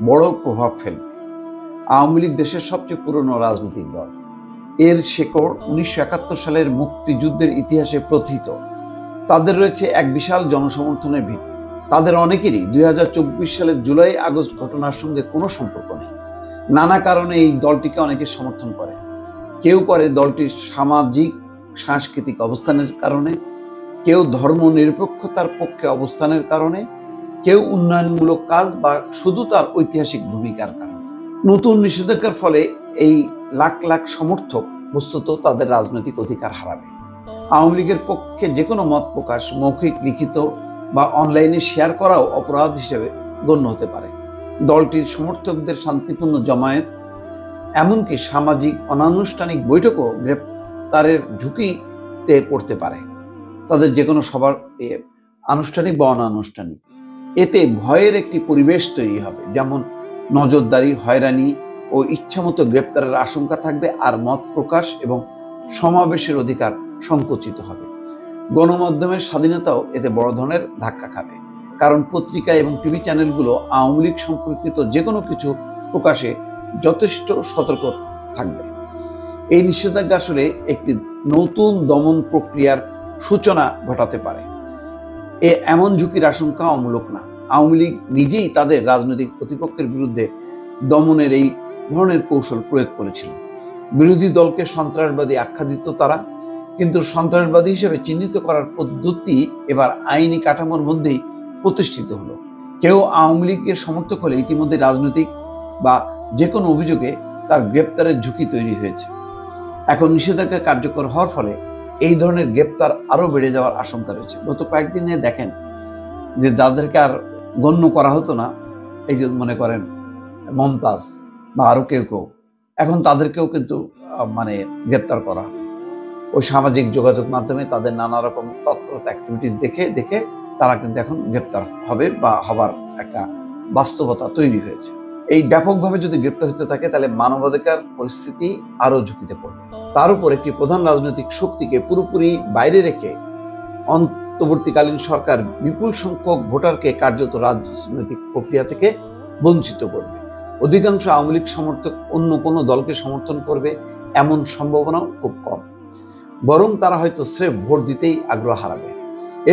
বড় প্রভাব ফেলবে। আওয়ামী লীগ দেশের সবচেয়ে পুরনো রাজনৈতিক দল। এর শেকড় 1971 সালের মুক্তিযুদ্ধের ইতিহাসে প্রথিত। তাদের রয়েছে এক বিশাল জনসমর্থনের ভিত্তি। তাদের অনেকেরই 2024 সালের জুলাই আগস্ট ঘটনার সঙ্গে কোনো সম্পর্ক নেই। নানা কারণে এই দলটিকে অনেকে সমর্থন করে। কেউ করে দলটির সামাজিক সাংস্কৃতিক অবস্থানের কারণে, কেউ ধর্ম নিরপেক্ষতার পক্ষে অবস্থানের কারণে, কেউ উন্নয়নমূলক কাজ বা শুধু তার ঐতিহাসিক ভূমিকার কারণে। নতুন নিষেধাজ্ঞার ফলে এই লাখ লাখ সমর্থক বস্তুত তাদের রাজনৈতিক অধিকার হারাবে। আওয়ামী লীগের পক্ষে যে কোনো মত প্রকাশ, মৌখিক, লিখিত বা অনলাইনে শেয়ার করাও অপরাধ হিসেবে গণ্য হতে পারে। দলটির সমর্থকদের শান্তিপূর্ণ জমায়েত, এমনকি সামাজিক অনানুষ্ঠানিক বৈঠকও গ্রেপ্তারের ঝুঁকিতে পড়তে পারে। তাদের যে কোনো সবার আনুষ্ঠানিক বা অনানুষ্ঠানিক, এতে ভয়ের একটি পরিবেশ তৈরি হবে। যেমন নজরদারি, হয়রানি ও ইচ্ছামতো গ্রেপ্তারের আশঙ্কা থাকবে, আর মত প্রকাশ এবং সমাবেশের অধিকার সংকুচিত হবে। গণমাধ্যমের স্বাধীনতাও এতে বড় ধরনের ধাক্কা খাবে, কারণ পত্রিকা এবং টিভি চ্যানেলগুলো আওয়ামী লীগ সম্পর্কিত যে কোনো কিছু প্রকাশে যথেষ্ট সতর্ক থাকবে। এই নিষেধাজ্ঞা আসলে একটি নতুন দমন প্রক্রিয়ার সূচনা ঘটাতে পারে। এমন ঝুঁকির আশঙ্কা অমূলক না। আওয়ামী লীগ নিজেই তাদের রাজনৈতিক প্রতিপক্ষের বিরুদ্ধে দমনের এই ধরনের কৌশল প্রয়োগ করেছিল। বিরোধী দলকে সন্ত্রাসবাদী আখ্যা দিত তারা, কিন্তু সন্ত্রাসবাদী হিসেবে চিহ্নিত করার পদ্ধতি এবার আইনি কাঠামোর মধ্যেই প্রতিষ্ঠিত হলো। কেউ আওয়ামী লীগের সমর্থক হলে ইতিমধ্যে রাজনৈতিক বা যে কোনো অভিযোগে তার গ্রেপ্তারের ঝুঁকি তৈরি হয়েছে। এখন নিষেধাজ্ঞা কার্যকর হওয়ার ফলে এই ধরনের গ্রেপ্তার আরো বেড়ে যাওয়ার আশঙ্কা রয়েছে। গত কয়েকদিনে দেখেন যে যাদেরকে আর গণ্য করা হতো না, এই যে মনে করেন মমতাজ বা আরো কেউ কেউ, এখন তাদেরকেও কিন্তু গ্রেপ্তার করা হবে। ওই সামাজিক যোগাযোগ মাধ্যমে তাদের নানা রকম তৎপরতা, অ্যাক্টিভিটিস দেখে তারা কিন্তু এখন গ্রেপ্তার হবে বা হবার একটা বাস্তবতা তৈরি হয়েছে। এই ব্যাপকভাবে যদি গ্রেপ্তার হতে থাকে, তাহলে মানবাধিকার পরিস্থিতি আরো ঝুঁকিতে পড়বে। তার উপর একটি প্রধান রাজনৈতিক শক্তিকে পুরোপুরি বাইরে রেখে অন্তর্বর্তীকালীন সরকার বিপুল সংখ্যক ভোটারকে কার্যত রাজনৈতিক প্রক্রিয়া থেকে বঞ্চিত করবে। অধিকাংশ আওয়ামী লীগ সমর্থক অন্য কোনো দলকে সমর্থন করবে এমন সম্ভাবনাও খুব কম, বরং তারা হয়তো স্রেফ ভোট দিতেই আগ্রহ হারাবে।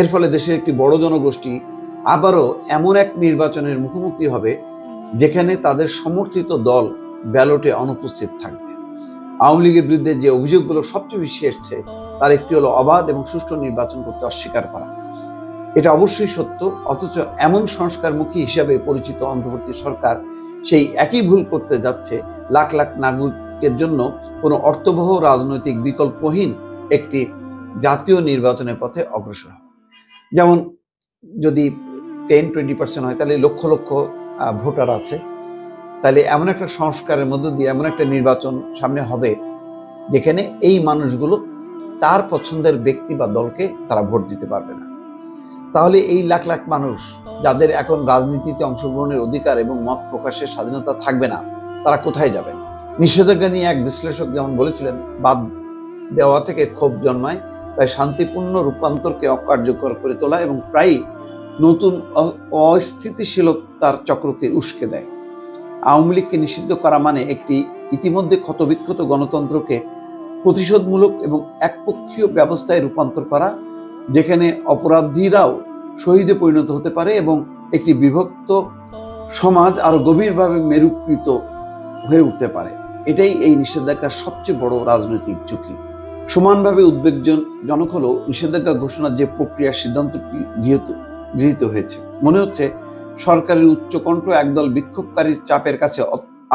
এর ফলে দেশের একটি বড় জনগোষ্ঠী আবারও এমন এক নির্বাচনের মুখোমুখি হবে যেখানে তাদের সমর্থিত দল ব্যালটে অনুপস্থিত থাকবে। আওয়ামী লীগের বিরুদ্ধে যে অভিযোগগুলো সবচেয়ে বেশি এসছে, তার একটি হলো অবাধ এবং সুষ্ঠু নির্বাচন করতে অস্বীকার করা। এটা অবশ্যই সত্য, অথচ এমন সংস্কারমুখী হিসাবে পরিচিত অন্তর্বর্তী সরকার সেই একই ভুল করতে যাচ্ছে, লাখ লাখ নাগরিকের জন্য কোনো অর্থবহ রাজনৈতিক বিকল্পহীন একটি জাতীয় নির্বাচনের পথে অগ্রসর হওয়া। যেমন যদি 10-20% হয়, তাহলে লক্ষ লক্ষ ভোটার আছে, তাহলে এমন একটা সংস্কারের মধ্য দিয়ে এমন একটা নির্বাচন সামনে হবে যেখানে এই মানুষগুলো তার পছন্দের ব্যক্তি বা দলকে তারা ভোট দিতে পারবে না। তাহলে এই লাখ লাখ মানুষ যাদের এখন রাজনীতিতে অংশগ্রহণের অধিকার এবং মত প্রকাশের স্বাধীনতা থাকবে না, তারা কোথায় যাবেন? নিষেধাজ্ঞা নিয়ে এক বিশ্লেষক যেমন বলেছিলেন, বাদ দেওয়া থেকে ক্ষোভ জন্মায়, তাই শান্তিপূর্ণ রূপান্তরকে অকার্যকর করে তোলা এবং প্রায়ই নতুন অস্থিতিশীলতার চক্রকে উস্কে দেয়। আওয়ামী লীগকে নিষিদ্ধ করা মানে একটি ইতিমধ্যে ক্ষতবিক্ষত গণতন্ত্রকে প্রতিশোধমূলক এবং একপক্ষীয় ব্যবস্থায় রূপান্তর করা, যেখানে অপরাধীরাও শহীদে পরিণত হতে পারে এবং একটি বিভক্ত সমাজ আরো গভীরভাবে মেরুকৃত হয়ে উঠতে পারে। এটাই এই নিষেধাজ্ঞার সবচেয়ে বড় রাজনৈতিক ঝুঁকি। সমানভাবে উদ্বেগজনক হলো নিষেধাজ্ঞা ঘোষণার যে প্রক্রিয়ার সিদ্ধান্তটি গৃহীত হয়েছে। মনে হচ্ছে সরকারের উচ্চকণ্ঠ একদল বিক্ষোভকারীর চাপের কাছে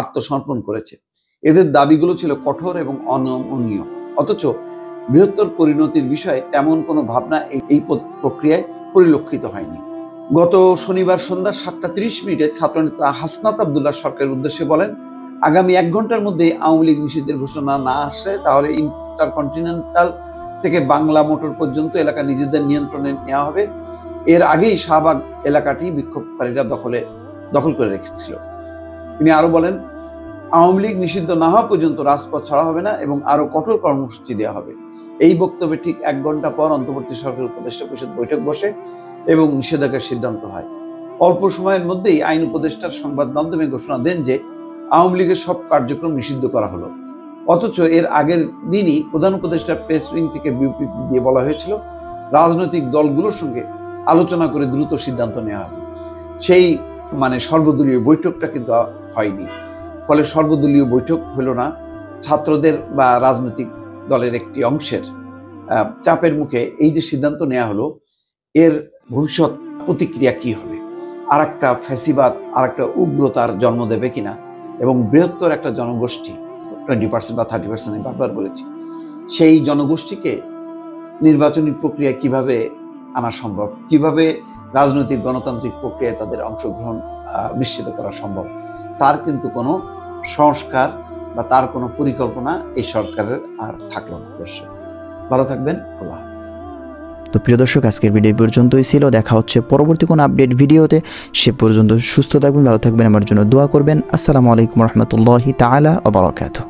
আত্মসমর্পণ করেছে। এদের দাবিগুলো ছিল কঠোর এবং অনমনীয়, অথচ বৃহত্তর পরিণতির বিষয়ে তেমন কোনো ভাবনা এই প্রক্রিয়ায় পরিলক্ষিত হয়নি। গত শনিবার সন্ধ্যা 7:30 ছাত্রনেতা হাসনাত আব্দুল্লাহ সরকারের উদ্দেশ্যে বলেন, আগামী 1 ঘন্টার মধ্যে আওয়ামী লীগ নিষিদ্ধের ঘোষণা না আসে তাহলে ইন্টারকন্টিনেন্টাল থেকে বাংলা মোটর পর্যন্ত এলাকা নিজেদের নিয়ন্ত্রণে নেওয়া হবে। এর আগেই শাহবাগ এলাকাটি বিক্ষোভকারীরা দখল করে রেখেছিল। তিনি আরো বলেন, আওয়ামী লীগ নিষিদ্ধ না হওয়া পর্যন্ত রাজপথ ছাড়া হবে না এবং আরো কঠোর কর্মসূচি দেওয়া হবে। এই বক্তব্যে ঠিক 1 ঘন্টা পর অন্তর্বর্তী সরকার উপদেষ্টা পরিষদ বৈঠক বসে এবং নিষেধাজ্ঞার সিদ্ধান্ত হয়। অল্প সময়ের মধ্যেই আইন উপদেষ্টার সংবাদ মাধ্যমে ঘোষণা দেন যে আওয়ামী লীগের সব কার্যক্রম নিষিদ্ধ করা হলো। অথচ এর আগের দিনই প্রধান উপদেষ্টার প্রেস উইং থেকে বিবৃতি দিয়ে বলা হয়েছিল রাজনৈতিক দলগুলোর সঙ্গে আলোচনা করে দ্রুত সিদ্ধান্ত নেওয়া হবে। সেই সর্বদলীয় বৈঠকটা কিন্তু হয়নি। ফলে সর্বদলীয় বৈঠক হলো না। ছাত্রদের বা রাজনৈতিক দলের একটি অংশের চাপের মুখে এই যে সিদ্ধান্ত নেওয়া হলো, এর ভবিষ্যৎ প্রতিক্রিয়া কি হবে? আর একটা ফ্যাসিবাদ, আর একটা উগ্রতার জন্ম দেবে কিনা, এবং বৃহত্তর একটা জনগোষ্ঠী 20% বা 30% আমি বারবার বলেছি, সেই জনগোষ্ঠীকে নির্বাচনী প্রক্রিয়ায় কিভাবে আনা সম্ভব, কিভাবে রাজনৈতিক গণতান্ত্রিক প্রক্রিয়ায় তাদের অংশগ্রহণ নিশ্চিত করা সম্ভব, তার কিন্তু কোনো সংস্কার বা তার কোনো পরিকল্পনা এই সরকারের আর থাকলো না। দর্শক ভালো থাকবেন, আল্লাহ হাফেজ। তো প্রিয় দর্শক, আজকের ভিডিও পর্যন্তই ছিল। দেখা হচ্ছে পরবর্তী কোনো আপডেট ভিডিওতে। সে পর্যন্ত সুস্থ থাকবেন, ভালো থাকবেন, আমার জন্য দোয়া করবেন। আসসালামু আলাইকুম রহমতুল্লাহি তাআলা ওয়া বারাকাতুহু।